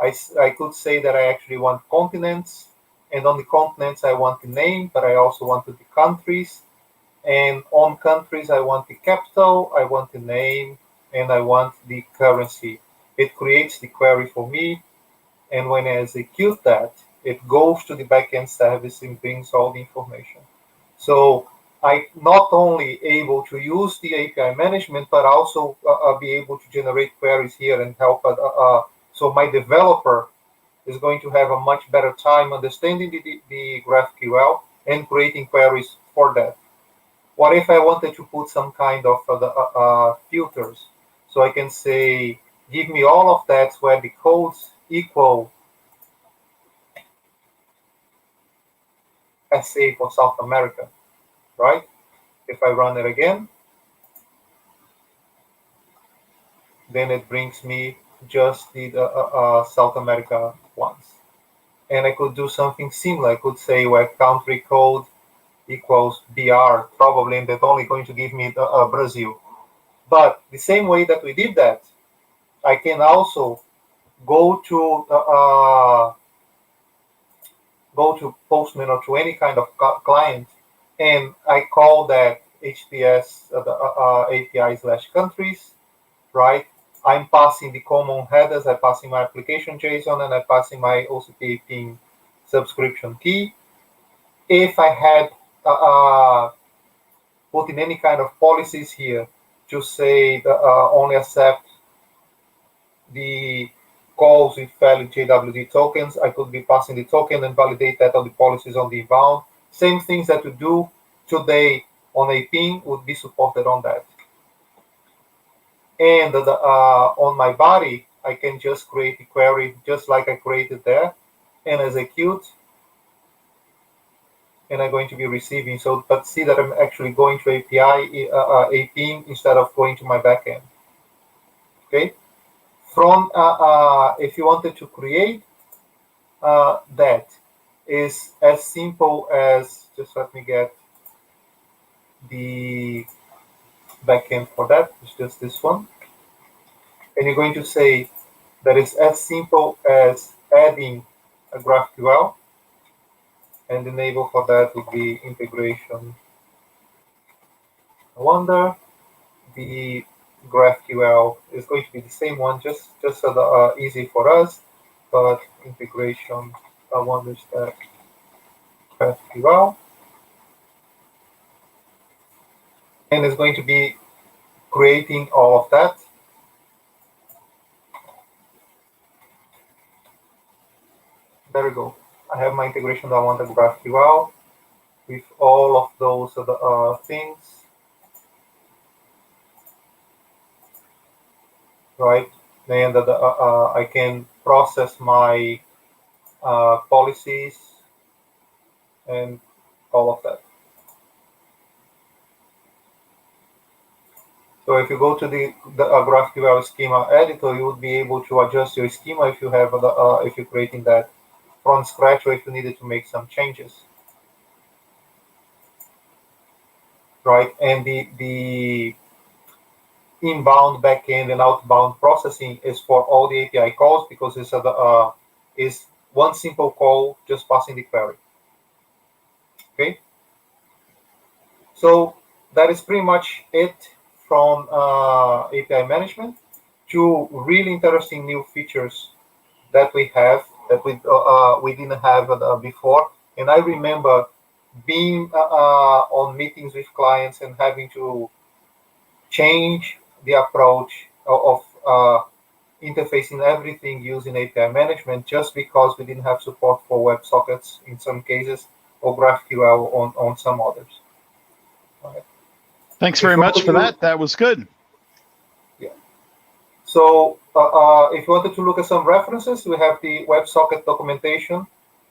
I could say that I actually want continents, and on the continents I want the name, but I also wanted the countries. And on countries I want the capital, I want the name, and I want the currency. It creates the query for me, and when I execute that, it goes to the backend service and brings all the information. So I not only able to use the API management, but also be able to generate queries here and help. So my developer is going to have a much better time understanding the GraphQL and creating queries for that. What if I wanted to put some kind of filters? So I can say, give me all of that where the codes equal SA for South America, right? If I run it again, then it brings me just the South America ones. And I could do something similar. I could say where country code equals BR, probably, and that's only going to give me Brazil. But the same way that we did that, I can also go to Postman or to any kind of client, and I call that HTTPS API/countries, right? I'm passing the common headers, I'm passing my application JSON, and I'm passing my OCP APIM subscription key. If I had put in any kind of policies here to say that, only accept the calls with valid JWT tokens, I could be passing the token and validate that on the policies on the inbound. Same things that we do today on APIM would be supported on that. And on my body, I can just create a query just like I created there and execute. And I'm going to be receiving. So, but see that I'm actually going to API, APIM instead of going to my backend. Okay. From if you wanted to create that, is as simple as, just let me get the backend for that. It's just this one. And you're going to say that it's as simple as adding a GraphQL. And the enable for that would be integration. I wonder the GraphQL is going to be the same one, just so easy for us. But integration, I wonder is that GraphQL, and it's going to be creating all of that. There we go. I have my integration. I want the GraphQL with all of those things, right? And I can process my policies and all of that. So if you go to the GraphQL schema editor, you would be able to adjust your schema if you have if you're creating that from scratch, or if you needed to make some changes, right? And the inbound, backend, and outbound processing is for all the API calls, because it's is one simple call, just passing the query. Okay. So that is pretty much it from API management. Two really interesting new features that we have that we didn't have before. And I remember being on meetings with clients and having to change the approach of interfacing everything using API management, just because we didn't have support for WebSockets in some cases, or GraphQL on some others. Right. Thanks very much for that. That was good. Yeah. So if you wanted to look at some references, we have the WebSocket documentation.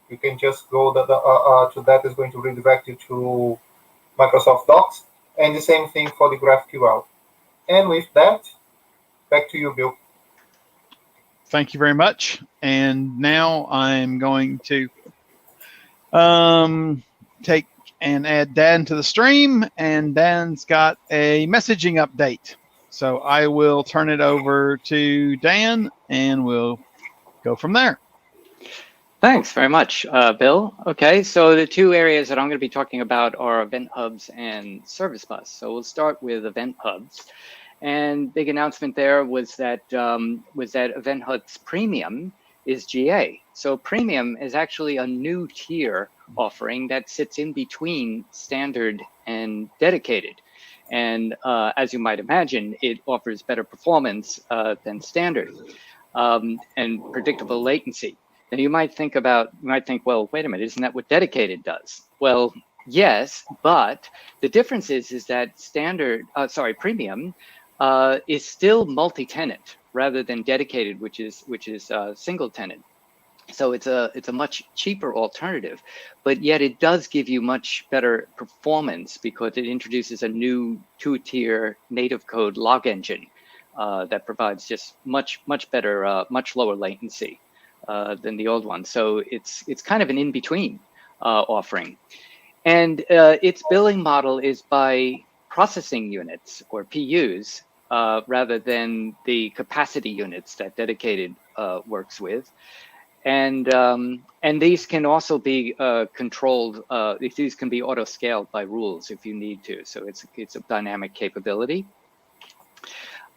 You can just go to that. Is going to redirect you to Microsoft Docs, and the same thing for the GraphQL. And with that, back to you, Bill. Thank you very much. And now I'm going to take and add Dan to the stream, and Dan's got a messaging update. So I will turn it over to Dan, and we'll go from there. Thanks very much, Bill. Okay, so the two areas that I'm going to be talking about are Event Hubs and Service Bus. So we'll start with Event Hubs. And big announcement there was that Event Hubs Premium is GA. So Premium is actually a new tier offering that sits in between standard and dedicated. And as you might imagine, it offers better performance than standard and predictable latency. Then you might think, well, wait a minute, isn't that what dedicated does? Well, yes, but the difference is that premium is still multi-tenant rather than dedicated, which is single tenant. So it's a much cheaper alternative, but yet it does give you much better performance because it introduces a new 2-tier native code log engine that provides just much better, much lower latency than the old one. So it's kind of an in-between offering. And its billing model is by processing units, or PUs, rather than the capacity units that dedicated works with. And these can also be controlled. These can be auto-scaled by rules if you need to. So it's a dynamic capability.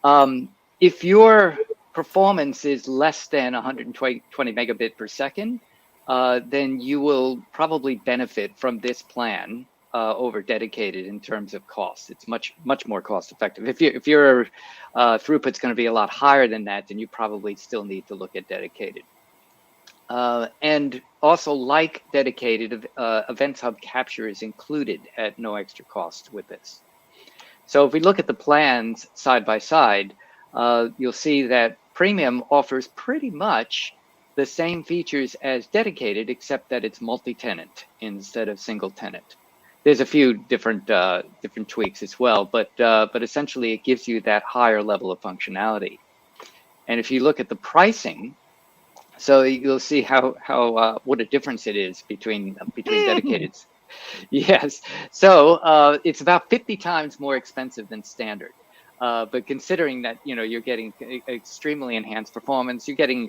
If your performance is less than 120 megabit per second, then you will probably benefit from this plan over dedicated in terms of cost. It's much more cost effective. If your throughput's going to be a lot higher than that, then you probably still need to look at dedicated. And also, like dedicated, Events Hub capture is included at no extra cost with this. So if we look at the plans side by side, you'll see that Premium offers pretty much the same features as dedicated, except that it's multi-tenant instead of single tenant. There's a few different tweaks as well, but essentially it gives you that higher level of functionality. And if you look at the pricing, so you'll see how what a difference it is between dedicated. Yes, so it's about 50 times more expensive than standard. But considering that you're getting extremely enhanced performance, you're getting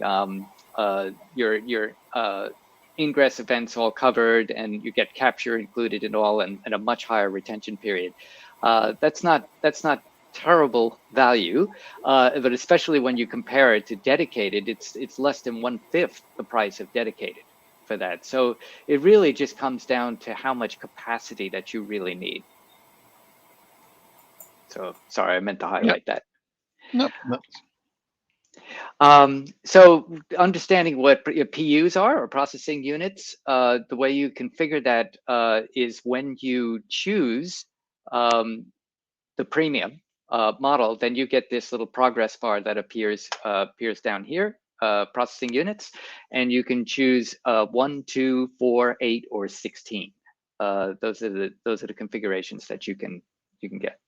your ingress events all covered, and you get capture included and all, and a much higher retention period. That's not terrible value, but especially when you compare it to dedicated, it's less than 1/5 the price of dedicated for that. So it really just comes down to how much capacity that you really need. So sorry, I meant to highlight that. Nope. So understanding what PUs are, or processing units, the way you configure that is when you choose the premium model, then you get this little progress bar that appears down here, processing units, and you can choose 1, 2, 4, 8, or 16. Those are the configurations that you can get.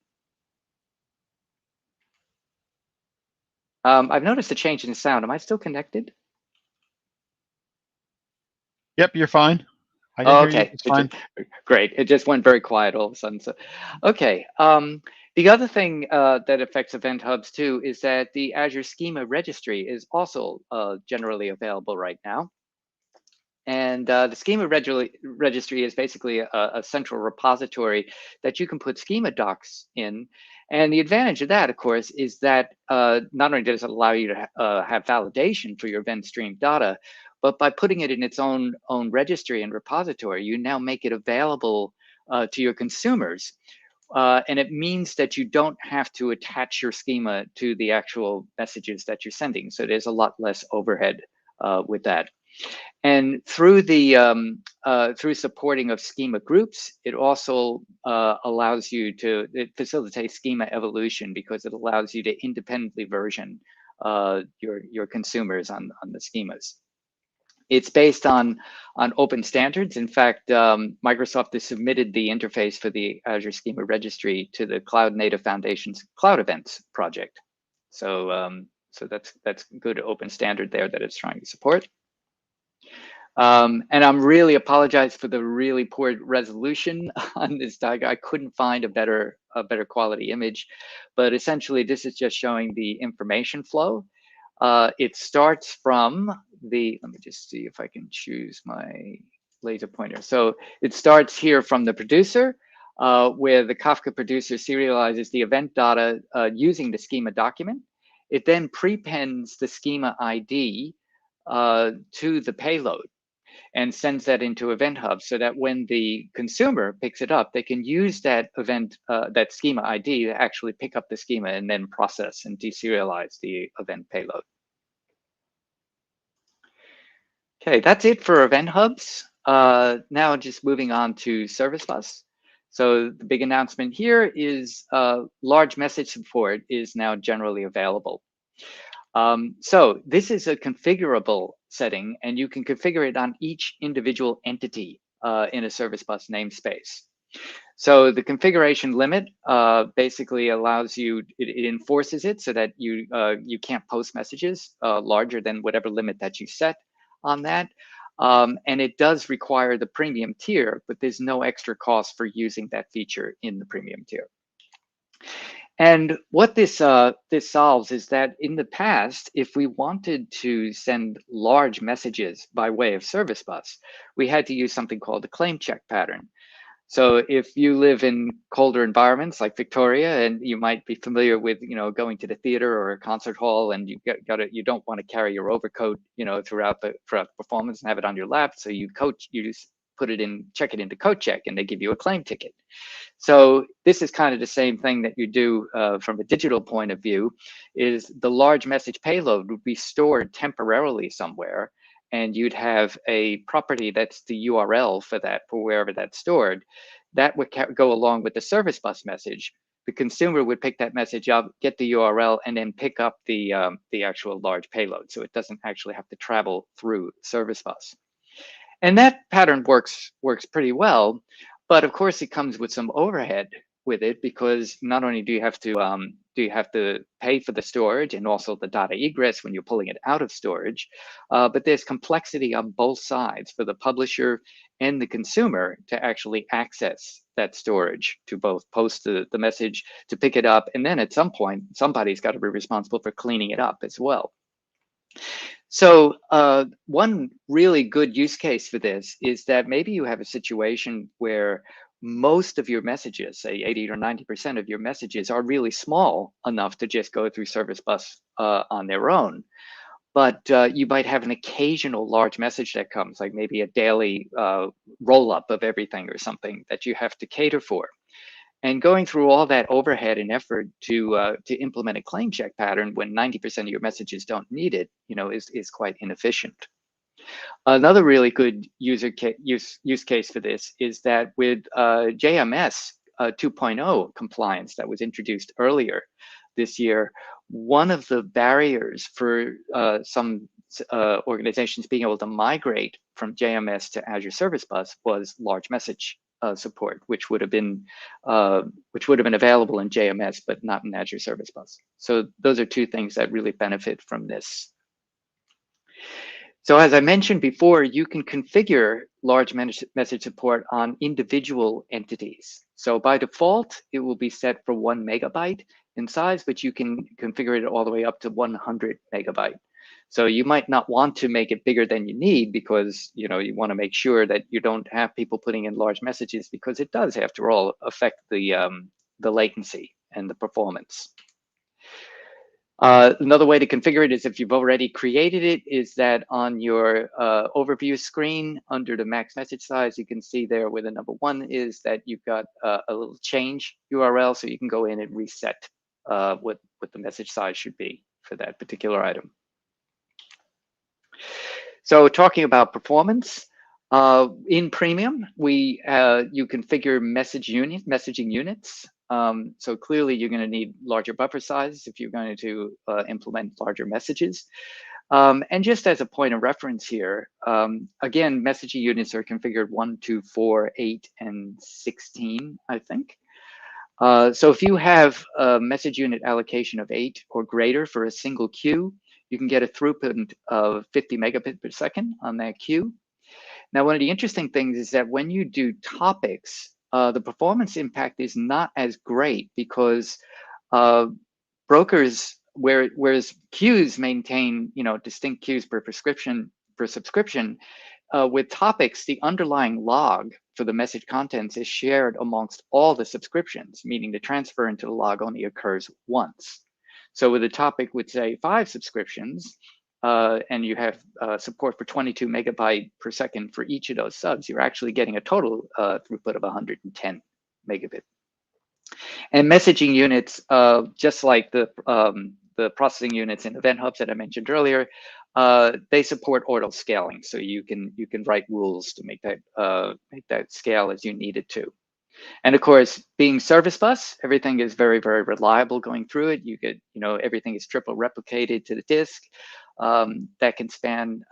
I've noticed a change in sound. Am I still connected? Yep, you're fine. I can hear you. It's fine. Great. It just went very quiet all of a sudden. So, okay. The other thing that affects Event Hubs too is that the Azure Schema Registry is also generally available right now. And the Schema Registry is basically a central repository that you can put schema docs in. And the advantage of that, of course, is that not only does it allow you to have validation for your event stream data, but by putting it in its own registry and repository, you now make it available to your consumers. And it means that you don't have to attach your schema to the actual messages that you're sending. So there's a lot less overhead with that. And through the through supporting of schema groups, it also allows you to facilitate schema evolution, because it allows you to independently version your consumers on the schemas. It's based on open standards. In fact, Microsoft has submitted the interface for the Azure Schema Registry to the Cloud Native Foundation's Cloud Events project. So so that's good open standard there that it's trying to support. And I'm really apologize for the really poor resolution on this diagram. I couldn't find a better quality image, but essentially this is just showing the information flow. It starts from the, let me just see if I can choose my laser pointer. So it starts here from the producer, where the Kafka producer serializes the event data using the schema document. It then prepends the schema ID to the payload. and sends that into Event Hub so that when the consumer picks it up, they can use that event, that schema ID to actually pick up the schema and then process and deserialize the event payload. Okay, that's it for Event Hubs. Now just moving on to Service Bus. So the big announcement here is large message support is now generally available. So this is a configurable setting, and you can configure it on each individual entity in a Service Bus namespace. So the configuration limit basically allows you, it enforces it so that you can't post messages larger than whatever limit that you set on that. And it does require the premium tier, but there's no extra cost for using that feature in the premium tier. And what this solves is that in the past, if we wanted to send large messages by way of Service Bus, we had to use something called the claim check pattern. So if you live in colder environments like Victoria, and you might be familiar with, going to the theater or a concert hall, and you don't want to carry your overcoat, throughout the performance and have it on your lap. So you just check it into Coat Check, and they give you a claim ticket. So this is kind of the same thing that you do from a digital point of view. Is the large message payload would be stored temporarily somewhere, and you'd have a property that's the URL for wherever that's stored. That would go along with the Service Bus message. The consumer would pick that message up, get the URL, and then pick up the actual large payload. So it doesn't actually have to travel through Service Bus. And that pattern works pretty well, but of course it comes with some overhead with it, because not only do you have to pay for the storage and also the data egress when you're pulling it out of storage, but there's complexity on both sides for the publisher and the consumer to actually access that storage, to both post the message, to pick it up, and then at some point somebody's got to be responsible for cleaning it up as well. So one really good use case for this is that maybe you have a situation where most of your messages, say 80 or 90% of your messages, are really small enough to just go through Service Bus on their own. But you might have an occasional large message that comes, like maybe a daily roll-up of everything or something that you have to cater for. And going through all that overhead and effort to implement a claim check pattern when 90% of your messages don't need it, is quite inefficient. Another really good use case for this is that with JMS 2.0 compliance that was introduced earlier this year, one of the barriers for some organizations being able to migrate from JMS to Azure Service Bus was large message support, which would have been available in JMS, but not in Azure Service Bus. So those are two things that really benefit from this. So as I mentioned before, you can configure large message support on individual entities. So by default, it will be set for 1 megabyte in size, but you can configure it all the way up to 100 megabyte. So you might not want to make it bigger than you need, because you want to make sure that you don't have people putting in large messages, because it does, after all, affect the latency and the performance. Another way to configure it is, if you've already created it, is that on your overview screen under the max message size, you can see there where the number 1 is that you've got a little change URL, so you can go in and reset what the message size should be for that particular item. So talking about performance, in Premium, you configure messaging units. So clearly you're going to need larger buffer sizes if you're going to implement larger messages. And just as a point of reference here, again, messaging units are configured 1, 2, 4, 8, and 16, I think. So if you have a message unit allocation of 8 or greater for a single queue, you can get a throughput of 50 megabits per second on that queue. Now, one of the interesting things is that when you do topics, the performance impact is not as great, because brokers, whereas queues maintain distinct queues per subscription, with topics, the underlying log for the message contents is shared amongst all the subscriptions, meaning the transfer into the log only occurs once. So with a topic with, say, 5 subscriptions, and you have support for 22 megabyte per second for each of those subs, you're actually getting a total throughput of 110 megabit. And messaging units, just like the processing units in event hubs that I mentioned earlier, they support order scaling, so you can write rules to make that scale as you need it to. And of course, being service bus, everything is very, very reliable going through it. You get, everything is triple replicated to the disk. That can span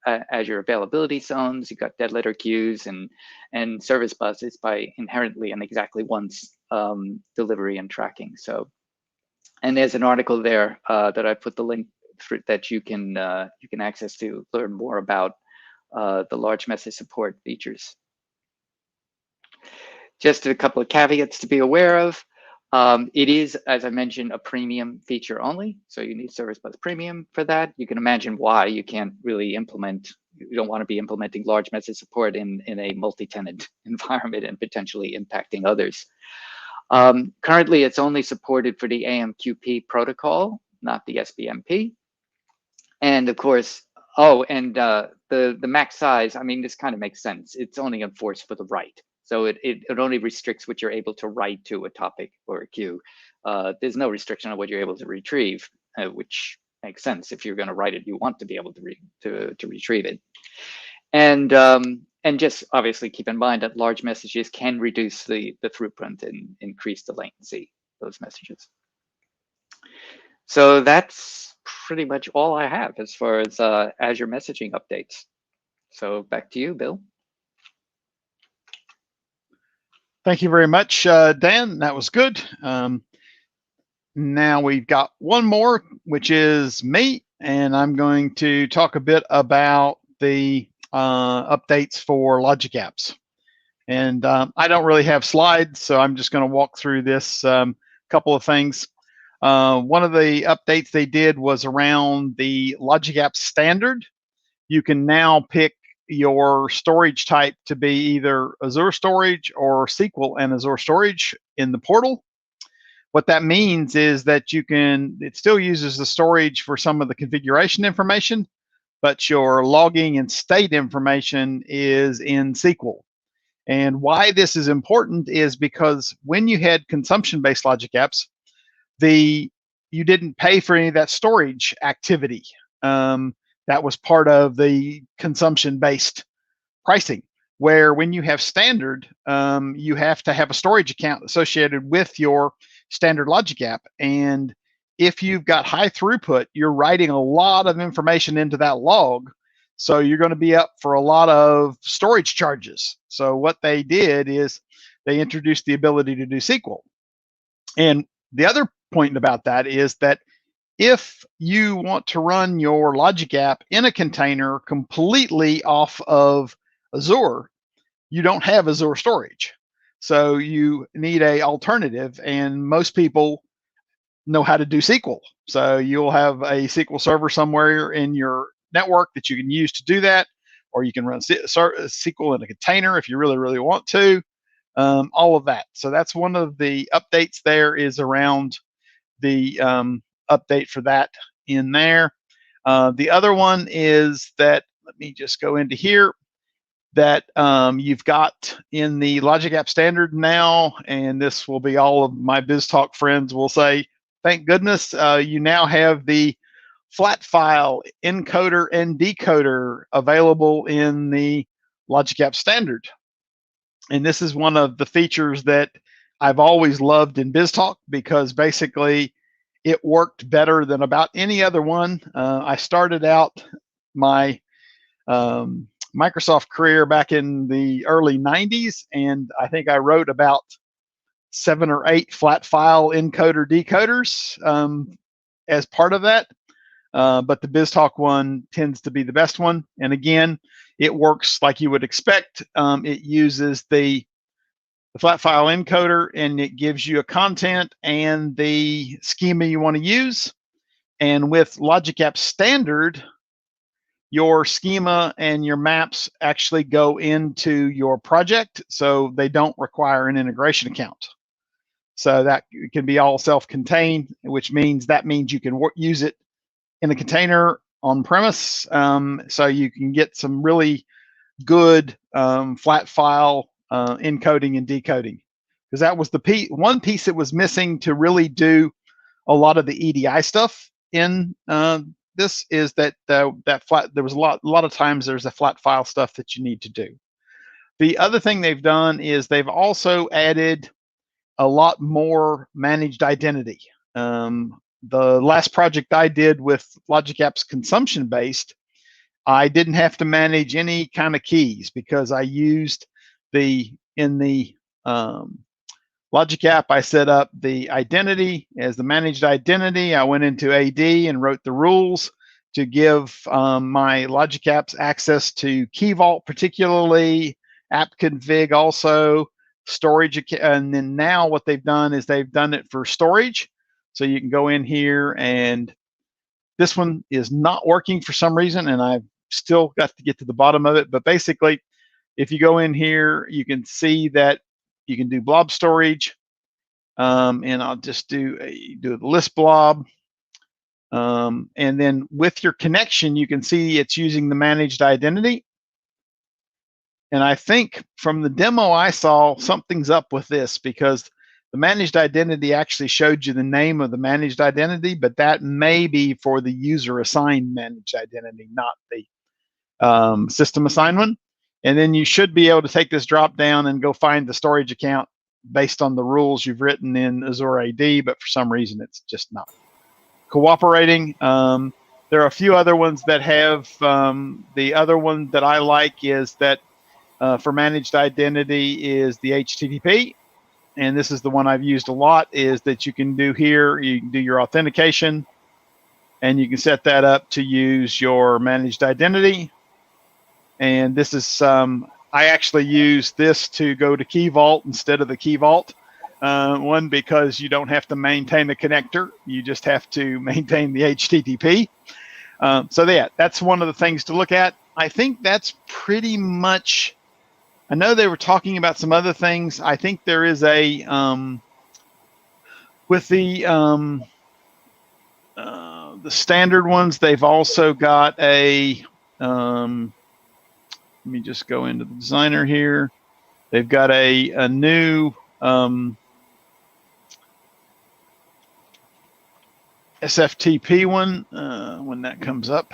Azure availability zones. You've got dead letter queues, and service bus is by inherently an exactly once delivery and tracking. So, and there's an article there that I put the link for, that you can access to learn more about the large message support features. Just a couple of caveats to be aware of. It is, as I mentioned, a premium feature only. So you need Service Bus Premium for that. You can imagine why you can't really implement, you don't want to be implementing large message support in a multi-tenant environment and potentially impacting others. Currently, it's only supported for the AMQP protocol, not the SBMP. And of course, the max size, I mean, this kind of makes sense. It's only enforced for the write. So it only restricts what you're able to write to a topic or a queue. There's no restriction on what you're able to retrieve, which makes sense. If you're going to write it, you want to be able to retrieve it. And just obviously keep in mind that large messages can reduce the throughput and increase the latency of those messages. So that's pretty much all I have as far as Azure messaging updates. So back to you, Bill. Thank you very much, Dan. That was good. Now we've got one more, which is me, and I'm going to talk a bit about the updates for Logic Apps. And I don't really have slides, so I'm just going to walk through this couple of things. One of the updates they did was around the Logic Apps standard. You can now pick your storage type to be either Azure Storage or SQL and Azure Storage in the portal. What that means is that it still uses the storage for some of the configuration information, but your logging and state information is in SQL. And why this is important is because when you had consumption-based Logic Apps, you didn't pay for any of that storage activity. That was part of the consumption-based pricing, where when you have standard, you have to have a storage account associated with your standard Logic App. And if you've got high throughput, you're writing a lot of information into that log. So you're going to be up for a lot of storage charges. So what they did is they introduced the ability to do SQL. And the other point about that is that if you want to run your Logic App in a container completely off of Azure, you don't have Azure storage. So you need an alternative, and most people know how to do SQL. So you'll have a SQL server somewhere in your network that you can use to do that, or you can run SQL in a container if you really, really want to, all of that. So that's one of the updates there is around the update for that in there. The other one is that, let me just go into here, that you've got in the Logic App standard now, and this will be all of my BizTalk friends will say, thank goodness, you now have the flat file encoder and decoder available in the Logic App standard. And this is one of the features that I've always loved in BizTalk, because basically it worked better than about any other one. I started out my Microsoft career back in the early 90s, and I think I wrote about 7 or 8 flat file encoder decoders as part of that. But the BizTalk one tends to be the best one. And again, it works like you would expect. It uses the flat file encoder, and it gives you a content and the schema you want to use. And with Logic App Standard, your schema and your maps actually go into your project, so they don't require an integration account. So that can be all self-contained, which means you can use it in a container on premise, so you can get some really good flat file encoding and decoding, because that was the one piece that was missing to really do a lot of the EDI stuff in this, is that that flat, there was a lot of times there's a flat file stuff that you need to do. The other thing they've done is they've also added a lot more managed identity. The last project I did with Logic Apps consumption based, I didn't have to manage any kind of keys, because I used in the Logic App, I set up the identity as the managed identity. I went into AD and wrote the rules to give my Logic Apps access to Key Vault, particularly app config, also storage. And then now what they've done is they've done it for storage. So you can go in here, and this one is not working for some reason, and I've still got to get to the bottom of it. But basically, if you go in here, you can see that you can do blob storage, and I'll just do a list blob. And then with your connection, you can see it's using the managed identity. And I think from the demo I saw, something's up with this, because the managed identity actually showed you the name of the managed identity, but that may be for the user assigned managed identity, not the system assigned one. And then you should be able to take this drop down and go find the storage account based on the rules you've written in Azure AD, but for some reason it's just not cooperating. There are a few other ones that have, the other one that I like is that for managed identity is the HTTP. And this is the one I've used a lot, is that you can do here, you can do your authentication, and you can set that up to use your managed identity. And this is, I actually use this to go to Key Vault instead of the Key Vault one, because you don't have to maintain the connector. You just have to maintain the HTTP. So yeah, that's one of the things to look at. I think that's pretty much, I know they were talking about some other things. I think there is a, with the standard ones, they've also got a, let me just go into the designer here. They've got a new SFTP one when that comes up.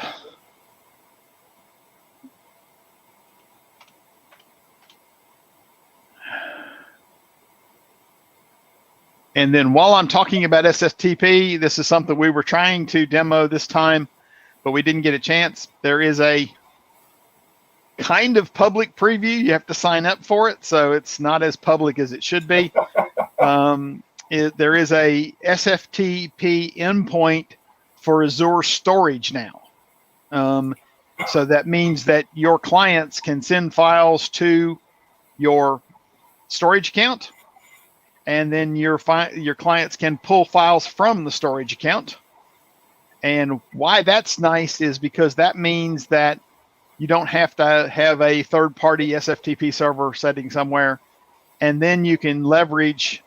And then while I'm talking about SFTP, this is something we were trying to demo this time, but we didn't get a chance. There is a kind of public preview. You have to sign up for it, so it's not as public as it should be. There is a SFTP endpoint for Azure storage now. So that means that your clients can send files to your storage account, and then your clients can pull files from the storage account. And why that's nice is because that means that you don't have to have a third-party SFTP server setting somewhere, and then you can leverage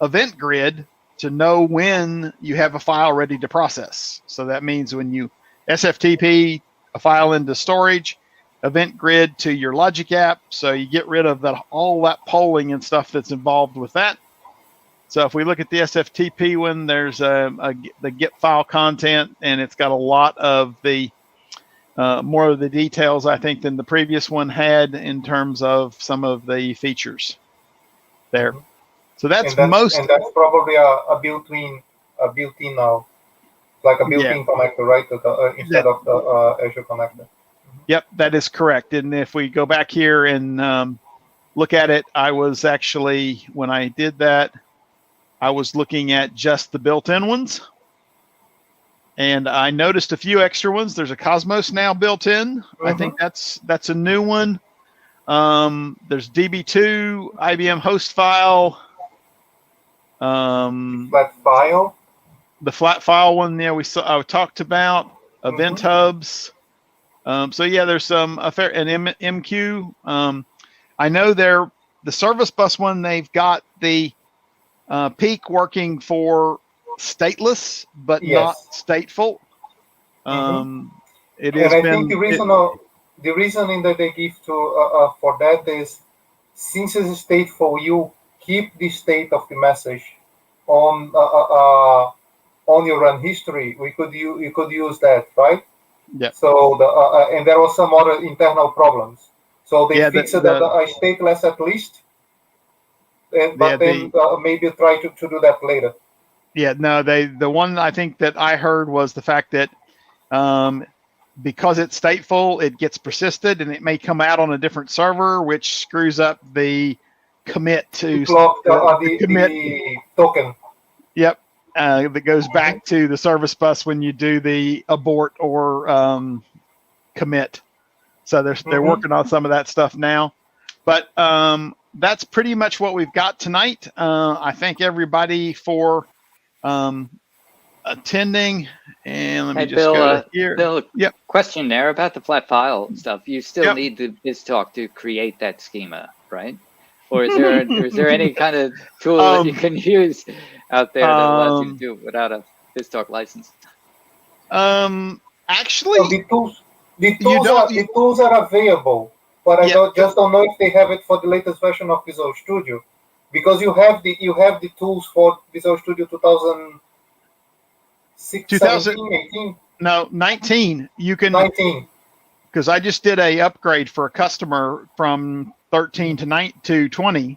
Event Grid to know when you have a file ready to process. So that means when you SFTP a file into storage, Event Grid to your Logic App, so you get rid of all that polling and stuff that's involved with that. So if we look at the SFTP one, there's the get file content, and it's got a lot of the more of the details, I think, than the previous one had in terms of some of the features there. So that's most. And that's probably a built-in now, like a built-in connector, right? Instead of the Azure connector. Yep, that is correct. And if we go back here and look at it, I was actually, when I did that, I was looking at just the built-in ones. And I noticed a few extra ones. There's a Cosmos now built in. Mm-hmm. I think that's a new one. There's DB2, IBM host file. Flat file. The flat file one there I talked about. Event hubs. So yeah, there's some an MQ. I know the service bus one. They've got the peak working for stateless, but not stateful. It And has I been. think the reasoning that they give for that is, since it's stateful, you keep the state of the message on your run history. You could use that, right? Yeah. So and there was some other internal problems. So they Yeah, fixed that stateless at least, but then maybe try to do that later. Yeah, no, the one I think that I heard was the fact that because it's stateful, it gets persisted and it may come out on a different server, which screws up the commit to the commit. the token. Yep, that goes back to the service bus when you do the abort or commit. So they're working on some of that stuff now, but that's pretty much what we've got tonight. I thank everybody for attending, and let me just Bill, go to here. Bill, Yep. question there about the flat file stuff. You still Yep. need the BizTalk to create that schema, right? Or is there any kind of tool that you can use out there that allows you to do it without a BizTalk license? Actually, the tools are available, but I just don't know if they have it for the latest version of Visual Studio, because you have the tools for Visual Studio 2017, 18? No, 19. You can 19. Because I just did a upgrade for a customer from 13 to 20,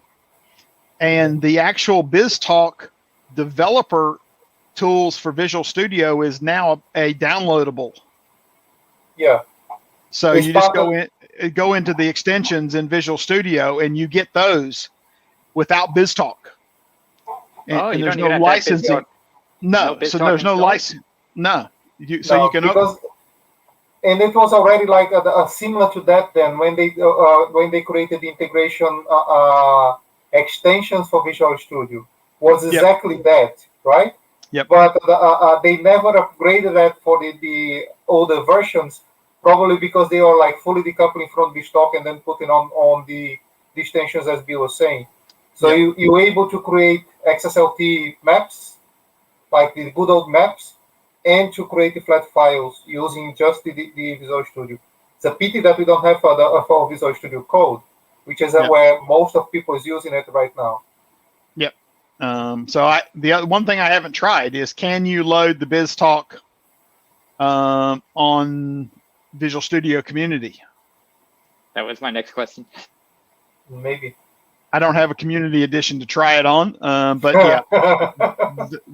and the actual BizTalk developer tools for Visual Studio is now a downloadable. Yeah. So you just go into the extensions in Visual Studio and you get those without BizTalk. And there's no licensing. No, so there's no license. No. You can. Because, and it was already like similar to that then when they created the integration extensions for Visual Studio was exactly that, right? Yep. But they never upgraded that for the older versions, probably because they are like fully decoupling from BizTalk and then putting on the extensions, as Bill was saying. So you're able to create XSLT maps, like the good old maps, and to create the flat files using just the Visual Studio. It's a pity that we don't have for Visual Studio Code, which is where most of people is using it right now. Yep. So the other one thing I haven't tried is, can you load the BizTalk on Visual Studio Community? That was my next question. Maybe. I don't have a community edition to try it on, but yeah,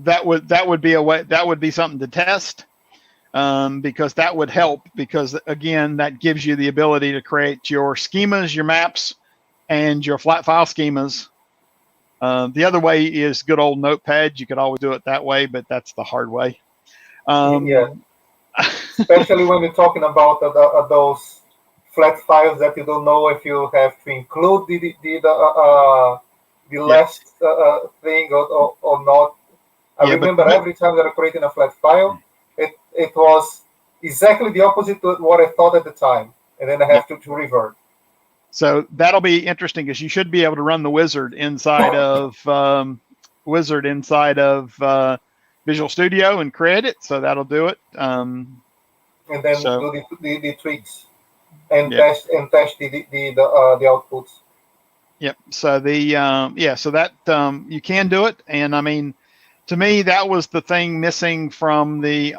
that would be a way. That would be something to test, because that would help. Because again, that gives you the ability to create your schemas, your maps, and your flat file schemas. The other way is good old Notepad. You could always do it that way, but that's the hard way. Especially when you're talking about those flat files that you don't know if you have to include the last thing or not. I remember every time that I'm creating a flat file, it was exactly the opposite to what I thought at the time, and then I have to revert. So that'll be interesting, because you should be able to run the wizard inside of Visual Studio and create it. So that'll do it. And then do the tweaks and test the outputs. Yep. So so that you can do it, and I mean, to me, that was the thing missing from the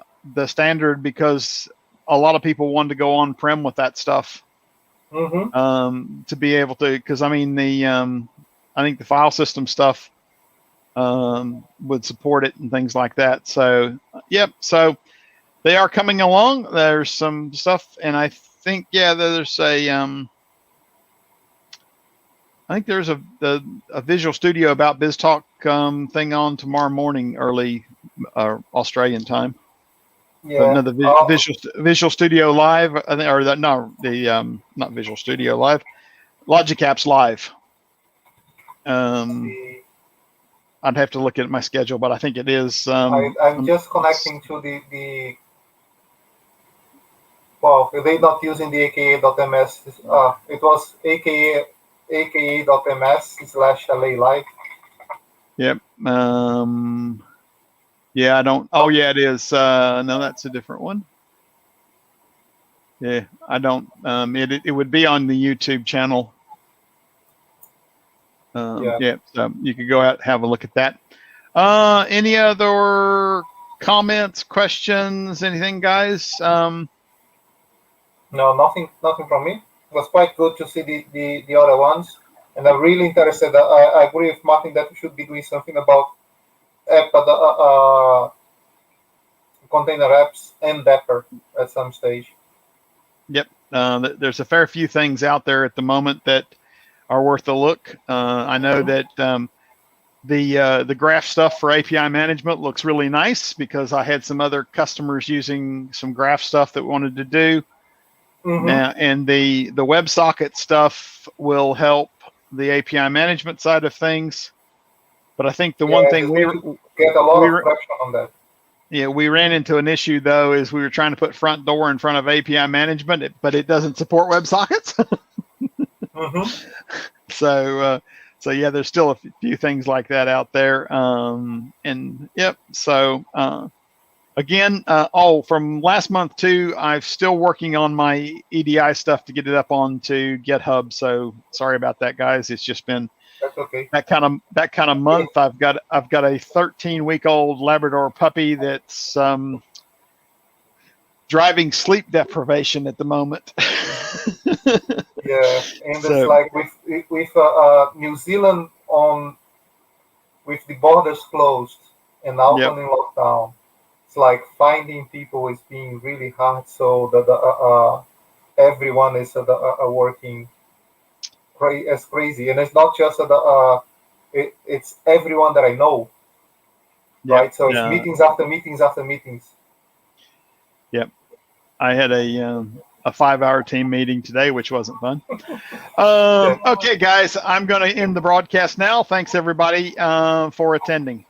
standard, because a lot of people wanted to go on-prem with that stuff. To be able to, because I mean I think the file system stuff would support it and things like that. So so they are coming along. There's some stuff, and I think there's a Visual Studio about BizTalk thing on tomorrow morning, early Australian time. Yeah. But no, Visual Studio Live, I think, or not Visual Studio Live, Logic Apps Live. I'd have to look at my schedule, but I think it is. I'm just connecting to the. Well, they're not using the aka.ms. It was aka.ms/LA Live. Yep. I don't. Oh, yeah, it is. No, that's a different one. Yeah, I don't. It would be on the YouTube channel. Yeah, so you could go out and have a look at that. Any other comments, questions, anything, guys? No, nothing from me. It was quite good to see the other ones, and I'm really interested. I agree with Martin that we should be doing something about container apps and Dapper at some stage. Yep, there's a fair few things out there at the moment that are worth a look. I know that the graph stuff for API management looks really nice because I had some other customers using some graph stuff that we wanted to do. Now, and the WebSocket stuff will help the API management side of things. But I think the one thing we get a lot of traction on that. Yeah, we ran into an issue though, is we were trying to put front door in front of API management, but it doesn't support WebSockets. So yeah, there's still a few things like that out there. And yep. So again, from last month too, I'm still working on my EDI stuff to get it up onto GitHub. So sorry about that, guys. It's just been That's okay. that kind of month. I've got a 13-week-old Labrador puppy that's driving sleep deprivation at the moment. Yeah, and it's like with New Zealand with the borders closed and Auckland in lockdown, it's like finding people is being really hard. So that everyone is working as crazy, and it's not just it's everyone that I know, right? So it's meetings after meetings after meetings. Yep, I had a 5-hour team meeting today, which wasn't fun. Okay, guys, I'm going to end the broadcast now. Thanks everybody for attending.